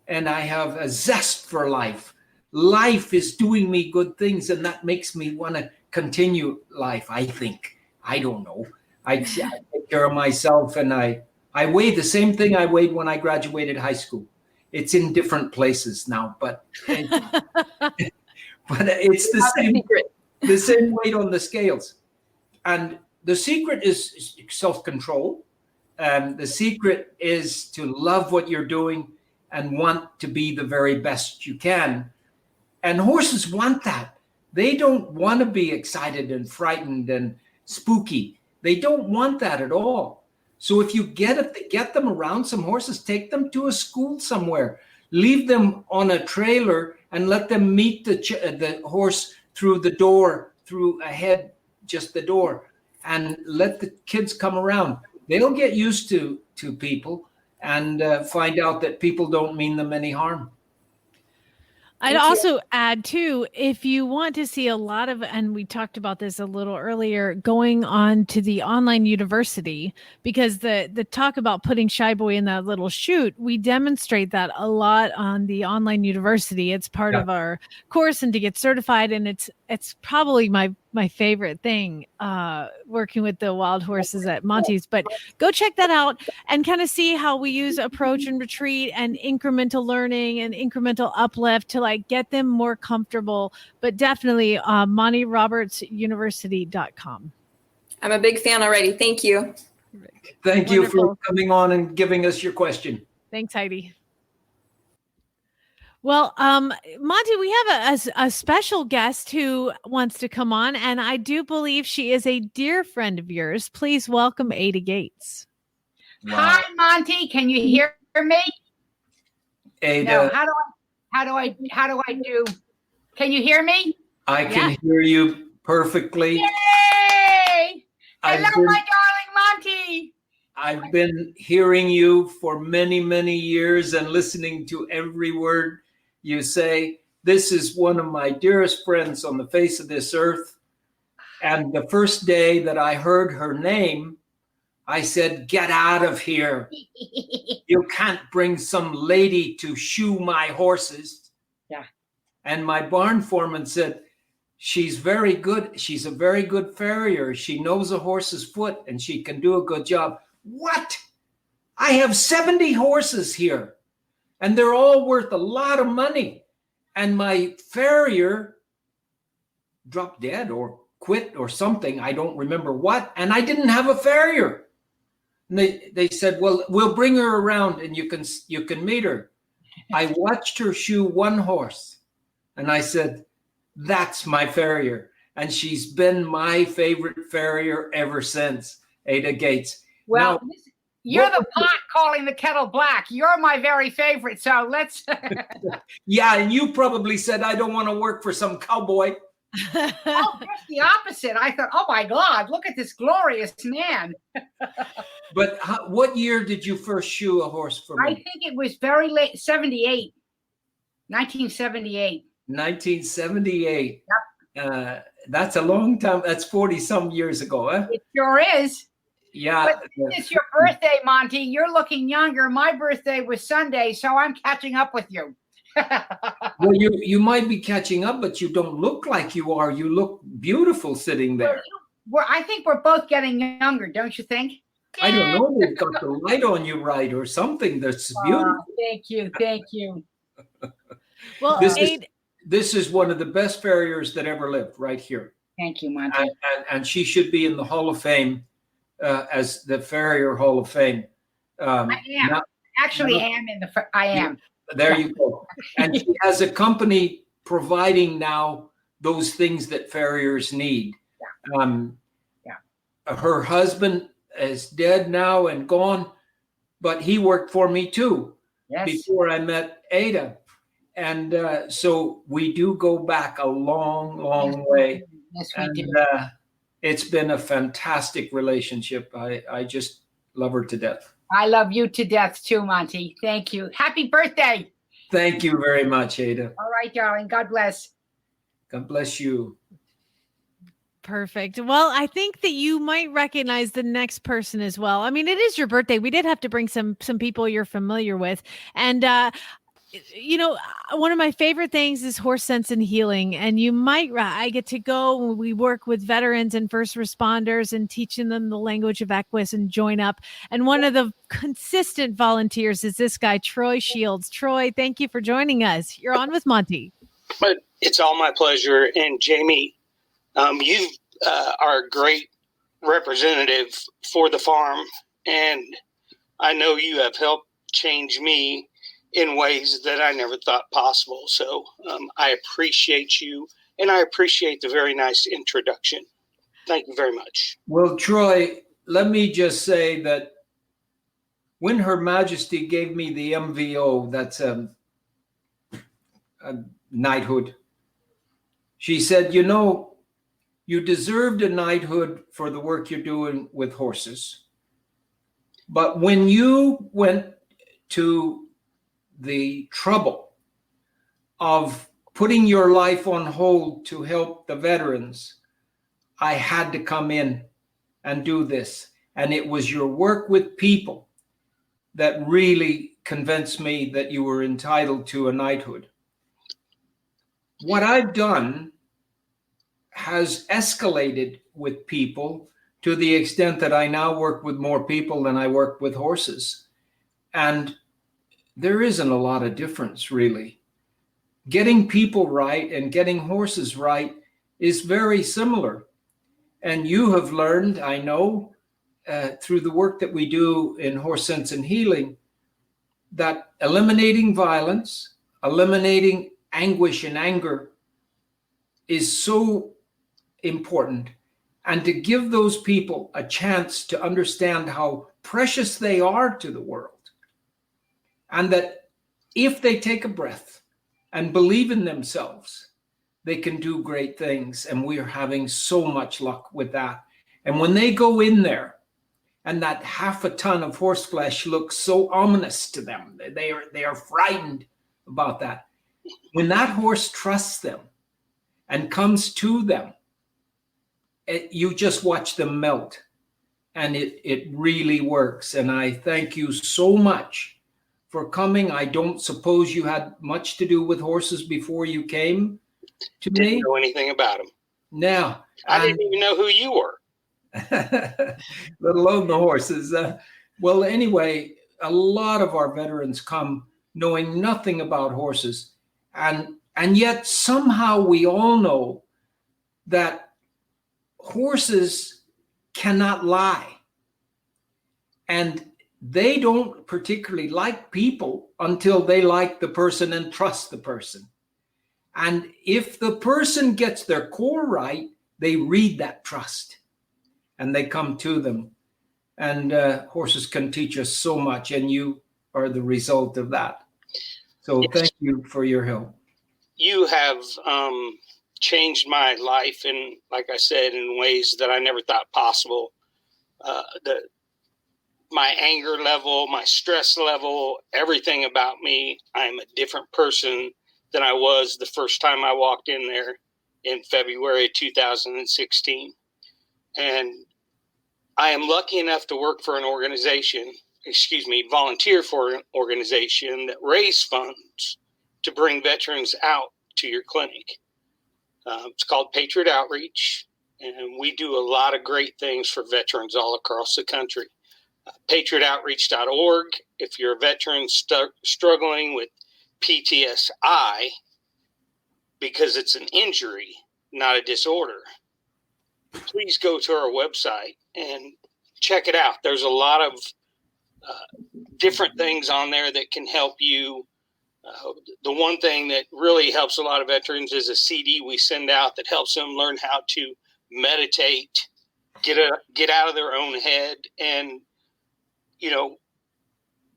and I have a zest for life. Life is doing me good things, and that makes me want to continue life, I think. I don't know. I take care of myself, and I weigh the same thing I weighed when I graduated high school. It's in different places now, but it's the same weight on the scales. And the secret is self-control. The secret is to love what you're doing and want to be the very best you can. And horses want that. They don't want to be excited and frightened and spooky. They don't want that at all. So if you get them around some horses, take them to a school somewhere, leave them on a trailer and let them meet the horse through the door, just the door, and let the kids come around. They'll get used to people and find out that people don't mean them any harm. I'd also add too, if you want to see a lot of, and we talked about this a little earlier, going on to the online university, because the talk about putting Shy Boy in that little chute, we demonstrate that a lot on the online university. It's part of our course, and to get certified, and it's probably my favorite thing, working with the wild horses at Monty's. But go check that out and kind of see how we use approach and retreat and incremental learning and incremental uplift to like get them more comfortable. But definitely MontyRobertsUniversity.com. I'm a big fan already. Thank you. Thank you for coming on and giving us your question. Thanks, Heidi. Well, Monty, we have a special guest who wants to come on, and I do believe she is a dear friend of yours. Please welcome Ada Gates. Wow. Hi, Monty. Can you hear me? Ada. No, how do I do? Can you hear me? I can hear you perfectly. Yay! Hello, my darling Monty. I've been hearing you for many, many years and listening to every word you say. This is one of my dearest friends on the face of this earth. And the first day that I heard her name, I said, "Get out of here. You can't bring some lady to shoe my horses." Yeah. And my barn foreman said, "She's very good. She's a very good farrier. She knows a horse's foot and she can do a good job." What? I have 70 horses here, and they're all worth a lot of money. And my farrier dropped dead or quit or something. I don't remember what. And I didn't have a farrier. And they said, "Well, we'll bring her around and you can meet her." I watched her shoe one horse, and I said, "That's my farrier." And she's been my favorite farrier ever since, Ada Gates. Well, now, you're the pot calling the kettle black. You're my very favorite. So let's. Yeah, and you probably said, "I don't want to work for some cowboy." Oh, just the opposite. I thought, "Oh my God, look at this glorious man." But what year did you first shoe a horse for me? I think it was very late, 1978. 1978. Yep. That's a long time. That's 40 some years ago, huh? It sure is. Yeah. But it's your birthday, Monty. You're looking younger. My birthday was Sunday, so I'm catching up with you. Well, you might be catching up, but you don't look like you are. You look beautiful sitting there. I think we're both getting younger, don't you think? I don't know. They've got the light on you right or something. That's beautiful. Thank you. Thank you. Well, This is one of the best farriers that ever lived right here. Thank you, Monty. And she should be in the Hall of Fame as the Farrier Hall of Fame. I am. I am. There you go. And she has a company providing now those things that farriers need. Her husband is dead now and gone, but he worked for me too before I met Ada. And so we do go back a long, long way. Yes, we do. It's been a fantastic relationship. I just love her to death. I love you to death too, Monty. Thank you. Happy birthday. Thank you very much, Ada. All right, darling. God bless. God bless you. Perfect. Well, I think that you might recognize the next person as well. I mean, it is your birthday. We did have to bring some people you're familiar with. And one of my favorite things is horse sense and healing. And I get to go, we work with veterans and first responders and teaching them the language of Equus and join up. And one of the consistent volunteers is this guy, Troy Shields. Troy, thank you for joining us. You're on with Monty. But it's all my pleasure. And Jamie, you are a great representative for the farm. And I know you have helped change me in ways that I never thought possible. So I appreciate you, and I appreciate the very nice introduction. Thank you very much. Well, Troy, let me just say that when Her Majesty gave me the MVO, that's a knighthood, she said, you deserved a knighthood for the work you're doing with horses. But when you went to the trouble of putting your life on hold to help the veterans, I had to come in and do this. And it was your work with people that really convinced me that you were entitled to a knighthood. What I've done has escalated with people to the extent that I now work with more people than I work with horses. And there isn't a lot of difference, really. Getting people right and getting horses right is very similar. And you have learned, I know, through the work that we do in Horse Sense and Healing, that eliminating violence, eliminating anguish and anger is so important. And to give those people a chance to understand how precious they are to the world. And that if they take a breath and believe in themselves, they can do great things. And we are having so much luck with that. And when they go in there and that half a ton of horse flesh looks so ominous to them, they are frightened about that. When that horse trusts them and comes to them, you just watch them melt. And it really works. And I thank you so much for coming. I don't suppose you had much to do with horses before you came to me? Didn't know anything about them. No. I didn't even know who you were. Let alone the horses. Well, anyway, a lot of our veterans come knowing nothing about horses. And yet somehow we all know that horses cannot lie. And they don't particularly like people until they like the person and trust the person. And if the person gets their core right, they read that trust and they come to them. And horses can teach us so much, and you are the result of that. So yes. Thank you for your help. You have changed my life, and like I said, in ways that I never thought possible. My anger level, my stress level, everything about me, I'm a different person than I was the first time I walked in there in February 2016. And I am lucky enough to volunteer for an organization that raises funds to bring veterans out to your clinic. It's called Patriot Outreach, and we do a lot of great things for veterans all across the country. PatriotOutreach.org. If you're a veteran struggling with PTSI, because it's an injury, not a disorder, please go to our website and check it out. There's a lot of different things on there that can help you. The one thing that really helps a lot of veterans is a CD we send out that helps them learn how to meditate, get out of their own head. And,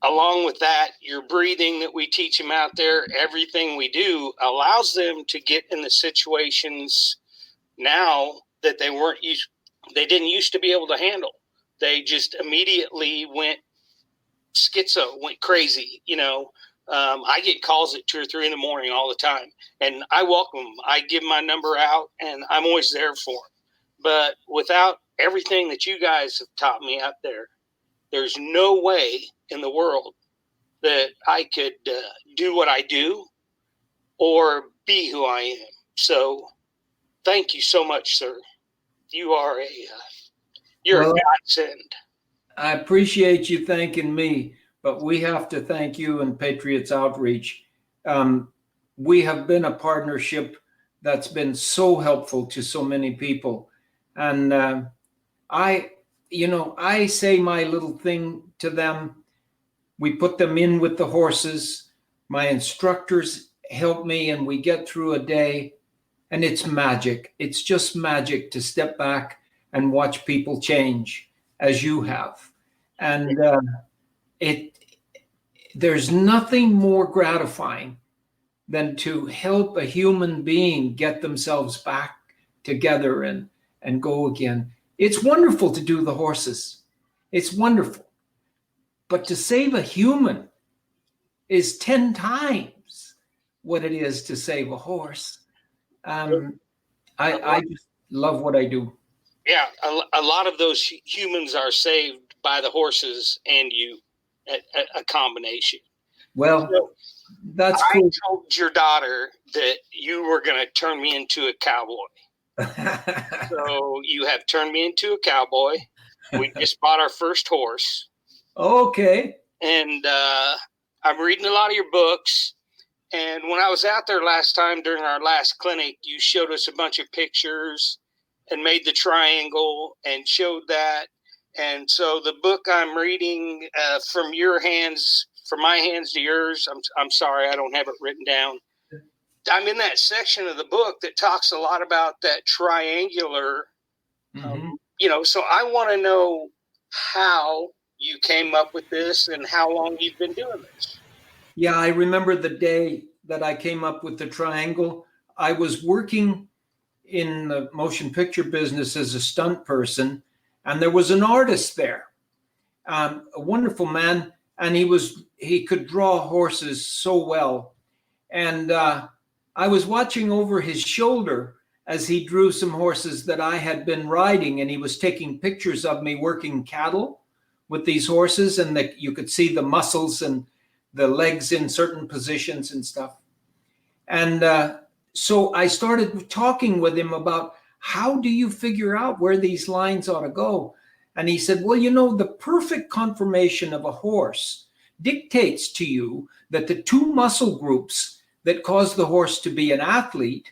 along with that, your breathing that we teach them out there, everything we do allows them to get in the situations now that they didn't used to be able to handle. They just immediately went schizo, went crazy. I get calls at 2 or 3 in the morning all the time, and I welcome them. I give my number out, and I'm always there for them. But without everything that you guys have taught me out there, there's no way in the world that I could do what I do or be who I am. So thank you so much, sir. You are you're a godsend. I appreciate you thanking me, but we have to thank you and Patriots Outreach. We have been a partnership that's been so helpful to so many people. And I say my little thing to them. We put them in with the horses. My instructors help me, and we get through a day, and it's magic. It's just magic to step back and watch people change as you have. And there's nothing more gratifying than to help a human being get themselves back together and go again. It's wonderful to do the horses. It's wonderful. But to save a human is 10 times what it is to save a horse. I just love what I do. Yeah, a lot of those humans are saved by the horses and you, a combination. Well, so that's cool. I told your daughter that you were going to turn me into a cowboy. So you have turned me into a cowboy. We just bought our first horse. Okay. And I'm reading a lot of your books. And when I was out there last time during our last clinic, you showed us a bunch of pictures and made the triangle and showed that. And so the book I'm reading from your hands, from my hands to yours, I'm sorry, I don't have it written down. I'm in that section of the book that talks a lot about that triangular, so I want to know how you came up with this and how long you've been doing this. Yeah, I remember the day that I came up with the triangle. I was working in the motion picture business as a stunt person, and there was an artist there, a wonderful man, and he could draw horses so well. And I was watching over his shoulder as he drew some horses that I had been riding, and he was taking pictures of me working cattle with these horses, and you could see the muscles and the legs in certain positions and stuff. And so I started talking with him about, how do you figure out where these lines ought to go? And he said, well, the perfect conformation of a horse dictates to you that the 2 muscle groups that cause the horse to be an athlete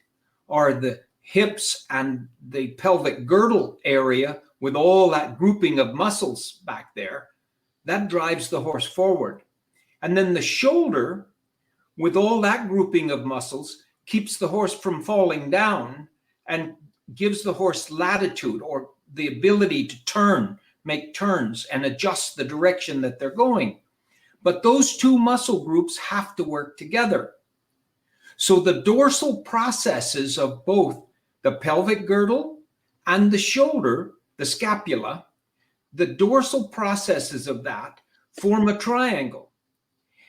are the hips and the pelvic girdle area, with all that grouping of muscles back there. That drives the horse forward. And then the shoulder, with all that grouping of muscles, keeps the horse from falling down and gives the horse latitude, or the ability to turn, make turns, and adjust the direction that they're going. But those 2 muscle groups have to work together. So the dorsal processes of both the pelvic girdle and the shoulder, the scapula, the dorsal processes of that form a triangle.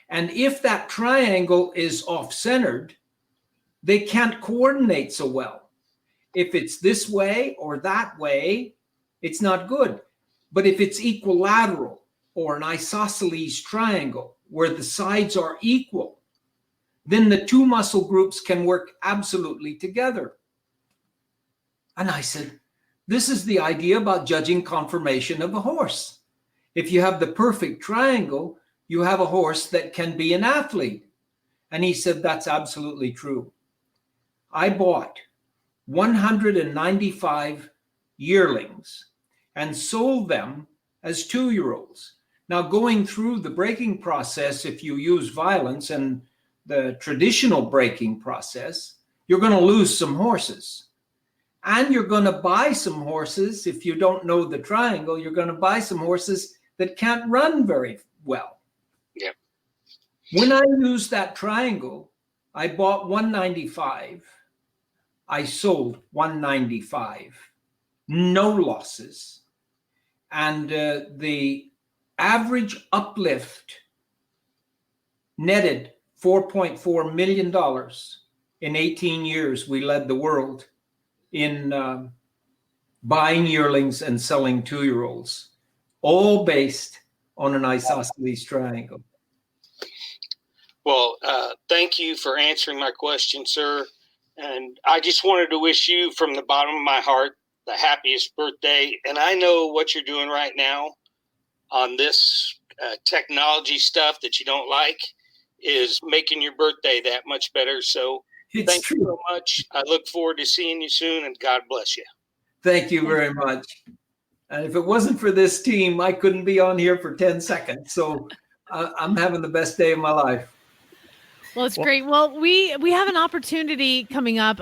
And if that triangle is off-centered, they can't coordinate so well. If it's this way or that way, it's not good. But if it's equilateral or an isosceles triangle where the sides are equal, then the two muscle groups can work absolutely together. And I said, this is the idea about judging conformation of a horse. If you have the perfect triangle, you have a horse that can be an athlete. And he said, that's absolutely true. I bought 195 yearlings and sold them as 2-year-olds. Now, going through the breaking process, if you use violence and the traditional breaking process, you're going to lose some horses. And you're going to buy some horses, if you don't know the triangle, you're going to buy some horses that can't run very well. Yeah. When I used that triangle, I bought 195. I sold 195. No losses. And the average uplift netted $4.4 million. In 18 years, we led the world in buying yearlings and selling 2-year-olds, all based on an isosceles triangle. Well, thank you for answering my question, sir. And I just wanted to wish you from the bottom of my heart the happiest birthday. And I know what you're doing right now on this technology stuff that you don't like is making your birthday that much better. So thank you so much. I look forward to seeing you soon, and God bless you. Thank you very much. And if it wasn't for this team, I couldn't be on here for 10 seconds. So I'm having the best day of my life. Well, it's great. Well, we have an opportunity coming up.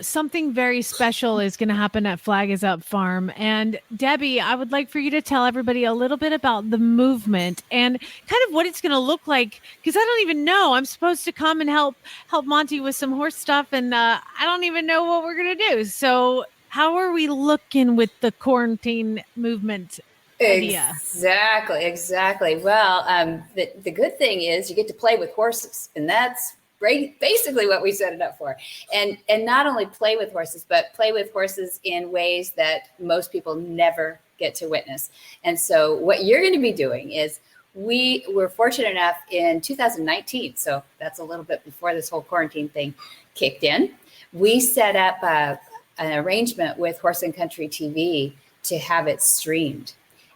Something very special is going to happen at Flag is Up Farm. And Debbie, I would like for you to tell everybody a little bit about the movement and kind of what it's going to look like, because I don't even know. I'm supposed to come and help Monty with some horse stuff, and I don't even know what we're going to do. So how are we looking with the quarantine movement idea? Exactly. Well, the good thing is you get to play with horses, and that's basically what we set it up for. And not only play with horses, but play with horses in ways that most people never get to witness. And so what you're going to be doing is we were fortunate enough in 2019, so that's a little bit before this whole quarantine thing kicked in, we set up an arrangement with Horse and Country TV to have it streamed.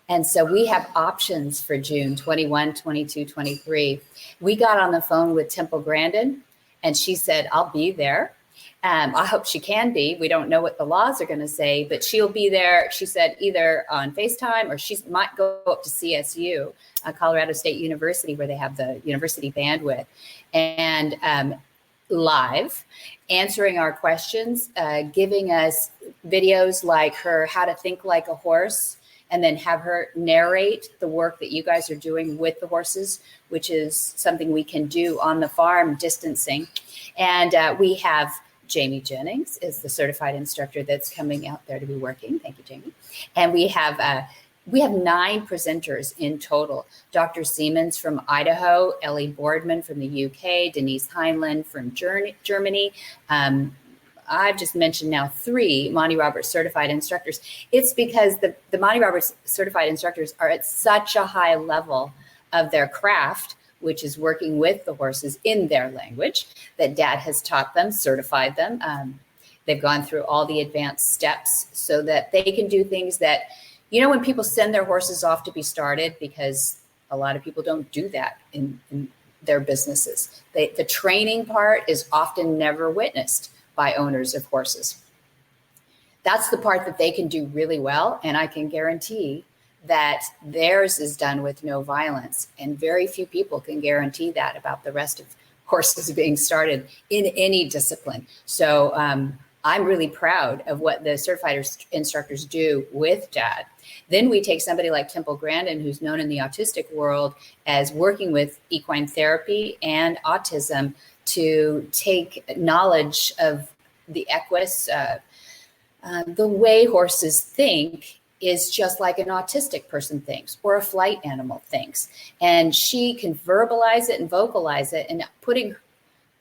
And so we have options for June 21, 22, 23. We got on the phone with Temple Grandin, and she said, I'll be there. I hope she can be. We don't know what the laws are going to say, but she'll be there. She said either on FaceTime or she might go up to CSU, Colorado State University, where they have the university bandwidth, and live answering our questions, giving us videos like her How to Think Like a Horse, and then have her narrate the work that you guys are doing with the horses, which is something we can do on the farm distancing. And we have Jamie Jennings is the certified instructor that's coming out there to be working. Thank you, Jamie. And we have 9 presenters in total. Dr. Siemens from Idaho, Ellie Boardman from the UK, Denise Heinlein from Germany. I've just mentioned now 3 Monty Roberts certified instructors. It's because the Monty Roberts certified instructors are at such a high level of their craft, which is working with the horses in their language, that Dad has taught them, certified them. They've gone through all the advanced steps so that they can do things that, when people send their horses off to be started, because a lot of people don't do that in their businesses. The training part is often never witnessed by owners of horses. That's the part that they can do really well. And I can guarantee that theirs is done with no violence. And very few people can guarantee that about the rest of horses being started in any discipline. So I'm really proud of what the certified instructors do with Dad. Then we take somebody like Temple Grandin, who's known in the autistic world as working with equine therapy and autism, to take knowledge of the equus. The way horses think is just like an autistic person thinks or a flight animal thinks. And she can verbalize it and vocalize it, and putting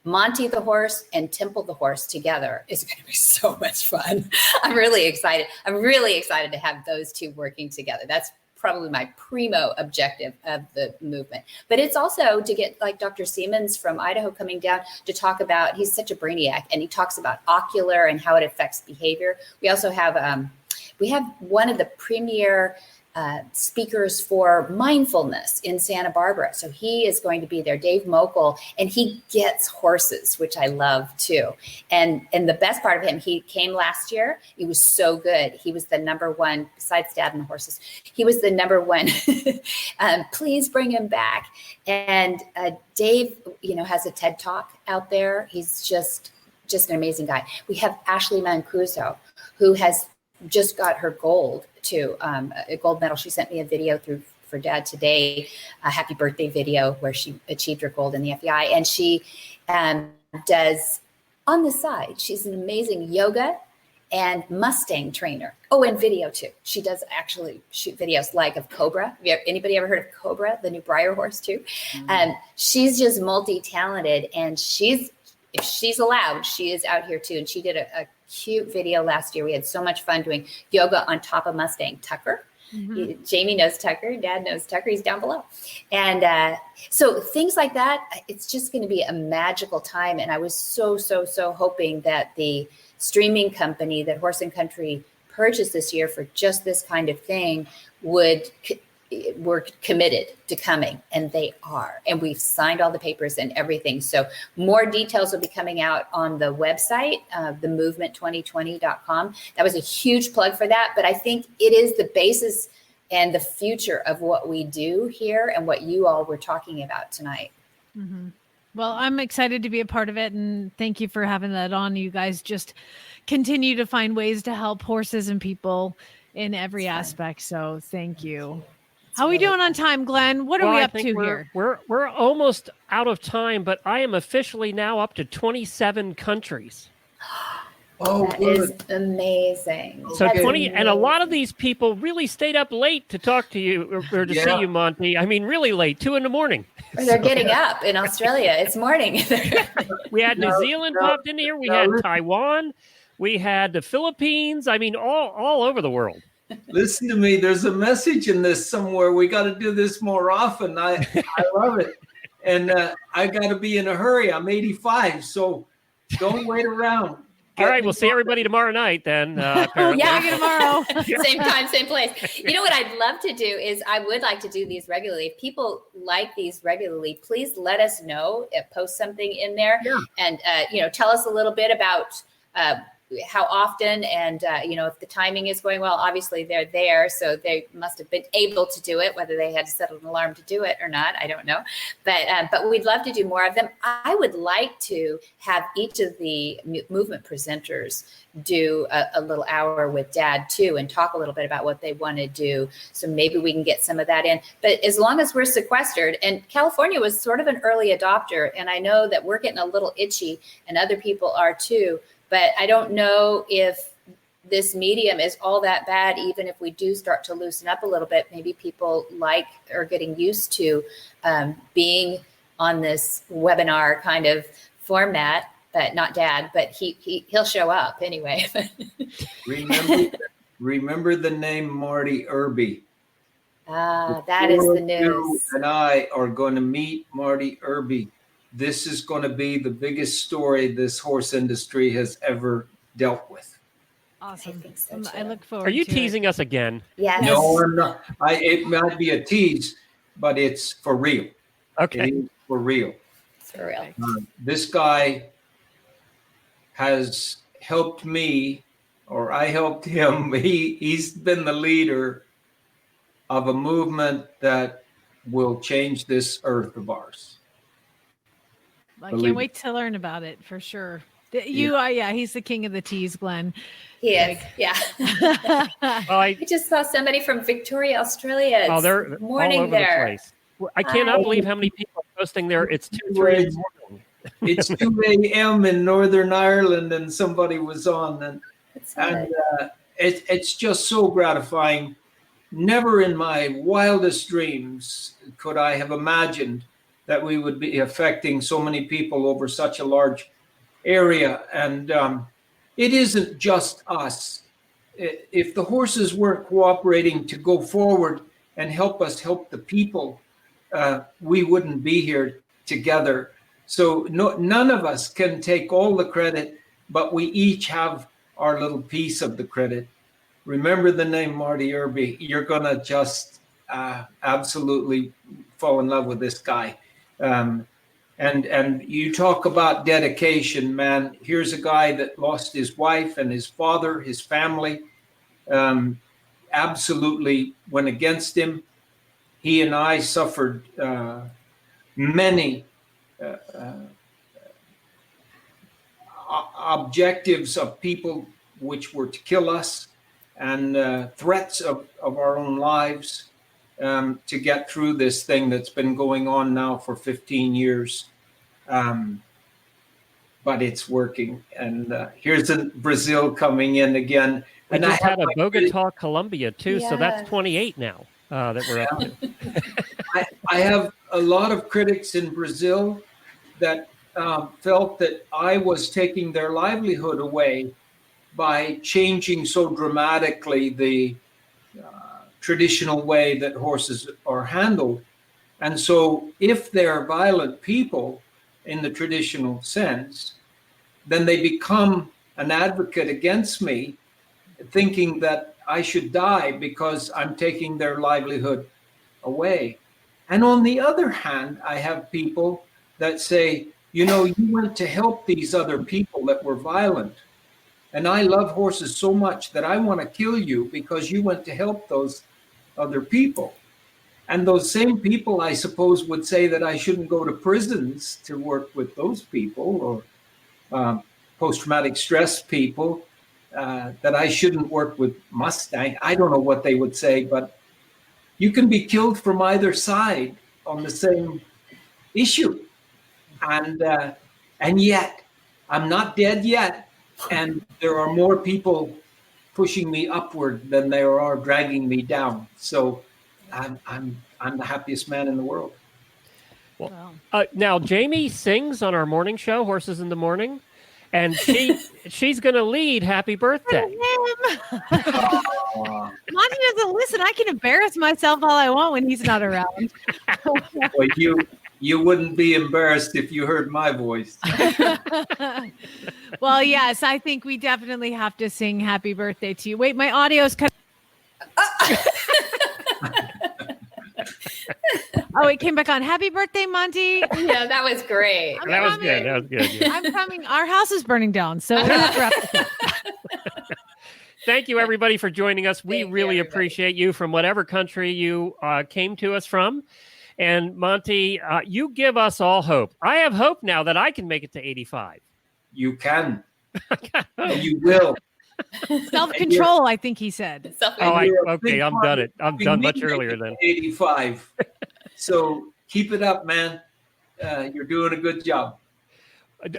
Monty the horse and Temple the horse together is going to be so much fun. I'm really excited. I'm really excited to have those 2 working together. That's probably my primo objective of the movement. But it's also to get like Dr. Siemens from Idaho coming down to talk about, he's such a brainiac, and he talks about ocular and how it affects behavior. We also have, we have one of the premier speakers for mindfulness in Santa Barbara. So he is going to be there, Dave Mokel, and he gets horses, which I love too. And the best part of him, he came last year. He was so good. He was the number one, besides Dad and the horses, he was the number one. Please bring him back. And Dave, has a TED Talk out there. He's just an amazing guy. We have Ashley Mancuso, who has just got her gold to a gold medal. She sent me a video for Dad today, a happy birthday video where she achieved her gold in the FEI. And she does on the side, she's an amazing yoga and Mustang trainer. Oh, and video too. She does actually shoot videos like of Cobra. Anybody ever heard of Cobra, the new Breyer horse too? She's just multi-talented, and if she's allowed, she is out here too. And she did a cute video last year. We had so much fun doing yoga on top of Mustang. Tucker, Jamie knows Tucker, Dad knows Tucker, he's down below. And so things like that, it's just going to be a magical time. And I was so hoping that the streaming company that Horse and Country purchased this year for just this kind of thing were committed to coming, and they are. And we've signed all the papers and everything. So more details will be coming out on the website, themovement2020.com. That was a huge plug for that, but I think it is the basis and the future of what we do here and what you all were talking about tonight. Well, I'm excited to be a part of it, and thank you for having that on. You guys just continue to find ways to help horses and people in every aspect. So thank you. How are we doing on time, Glenn? What are we up to here? We're almost out of time, but I am officially now up to 27 countries. Oh, that is amazing. So 20, and a lot of these people really stayed up late to talk to you or to see you, Monty. I mean, really late, 2 a.m. Or they're getting up in Australia. It's morning. We had New Zealand popped in here. We had Taiwan. We had the Philippines. I mean, all over the world. Listen to me. There's a message in this somewhere. We got to do this more often. I love it. And I got to be in a hurry. I'm 85, so don't wait around. All right, we'll see everybody tomorrow night then. Tomorrow. Same time, same place. You know what I'd love to do is I would like to do these regularly. If people like these regularly, please let us know. Post something in there and, tell us a little bit about how often and, if the timing is going well. Obviously, they're there, so they must have been able to do it, whether they had to set an alarm to do it or not. I don't know. But we'd love to do more of them. I would like to have each of the movement presenters do a little hour with Dad, too, and talk a little bit about what they want to do. So maybe we can get some of that in. But as long as we're sequestered, and California was sort of an early adopter, and I know that we're getting a little itchy, and other people are, too. But I don't know if this medium is all that bad, even if we do start to loosen up a little bit. Maybe people are getting used to being on this webinar kind of format, but not Dad, but he'll show up anyway. Remember the name Marty Irby. That is the news. You and I are going to meet Marty Irby. This is going to be the biggest story this horse industry has ever dealt with. Awesome. I think so too. I look forward. Are you to teasing us again? Yes. No, I'm not. It might be a tease, but it's for real. Okay. It is for real. It's for real. This guy has helped me, or I helped him. He's been the leader of a movement that will change this earth of ours. I can't wait to learn about it for sure. He's the king of the teas, Glenn. He is, yeah. I just saw somebody from Victoria, Australia. They're morning all over there. The place. I cannot believe how many people are posting there. It's 2-3 in the morning. It's 2 a.m. in Northern Ireland, and somebody was on, and it's just so gratifying. Never in my wildest dreams could I have imagined that we would be affecting so many people over such a large area. And it isn't just us. If the horses weren't cooperating to go forward, and help us help the people, we wouldn't be here together. So none of us can take all the credit, but we each have our little piece of the credit. Remember the name Marty Irby. You're going to just absolutely fall in love with this guy. And you talk about dedication, man. Here's a guy that lost his wife and his father, his family. Absolutely went against him. He and I suffered many objectives of people which were to kill us, and threats of our own lives to get through this thing that's been going on now for 15 years. But it's working. And here's Brazil coming in again. We And just had a Bogota, Colombia, too. So that's Yes. 28 now that we're up to. I have a lot of critics in Brazil that felt that I was taking their livelihood away by changing so dramatically the traditional way that horses are handled. And so if they're violent people in the traditional sense, then they become an advocate against me, thinking that I should die because I'm taking their livelihood away. And on the other hand, I have people that say, you know, you went to help these other people that were violent. And I love horses so much that I want to kill you because you went to help those other people. And those same people, I suppose, would say that I shouldn't go to prisons to work with those people, or post-traumatic stress people, that I shouldn't work with Mustang. I don't know what they would say, but you can be killed from either side on the same issue. And yet, I'm not dead yet. And there are more people pushing me upward than there are dragging me down. So I'm the happiest man in the world. Well, now Jamie sings on our morning show, Horses in the Morning, and she's going to lead Happy Birthday. Monty doesn't listen. I can embarrass myself all I want when he's not around. Well, you wouldn't be embarrassed if you heard my voice. Well, yes, I think we definitely have to sing Happy Birthday to you. Wait, my audio's cut. Oh, it came back on. Happy birthday, Monty. Yeah, that was great. That was good. That was good. Yeah. I'm coming. Our house is burning down, so we have to wrap this up. Thank you, everybody, for joining us. We Thank you, really everybody. appreciate you from whatever country you came to us from. And Monty, you give us all hope. I have hope now that I can make it to 85. You can. You will. Self-control, I think he said. Okay, I'm done it. I'm done much earlier then. 85. So keep it up, man. You're doing a good job.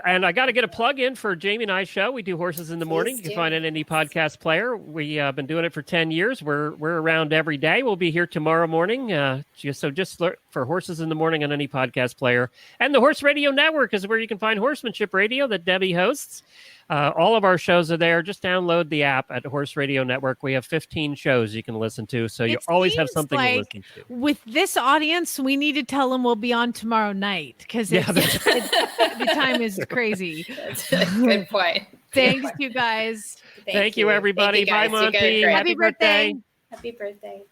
And I got to get a plug in for Jamie and I's show. We do Horses in the Morning. You Please can do. find it in any podcast player. We've been doing it for 10 years. We're around every day. We'll be here tomorrow morning. Just look for Horses in the Morning on any podcast player. And the Horse Radio Network is where you can find Horsemanship Radio that Debbie hosts. All of our shows are there. Just download the app at Horse Radio Network. We have 15 shows you can listen to, so you It always have seems something to like listen to. With this audience, we need to tell them we'll be on tomorrow night because the time is crazy. That's a good point. Thanks, you guys. Thank you, everybody. Thank you, guys. Bye, You guys Monty. are great. Happy birthday. Happy birthday.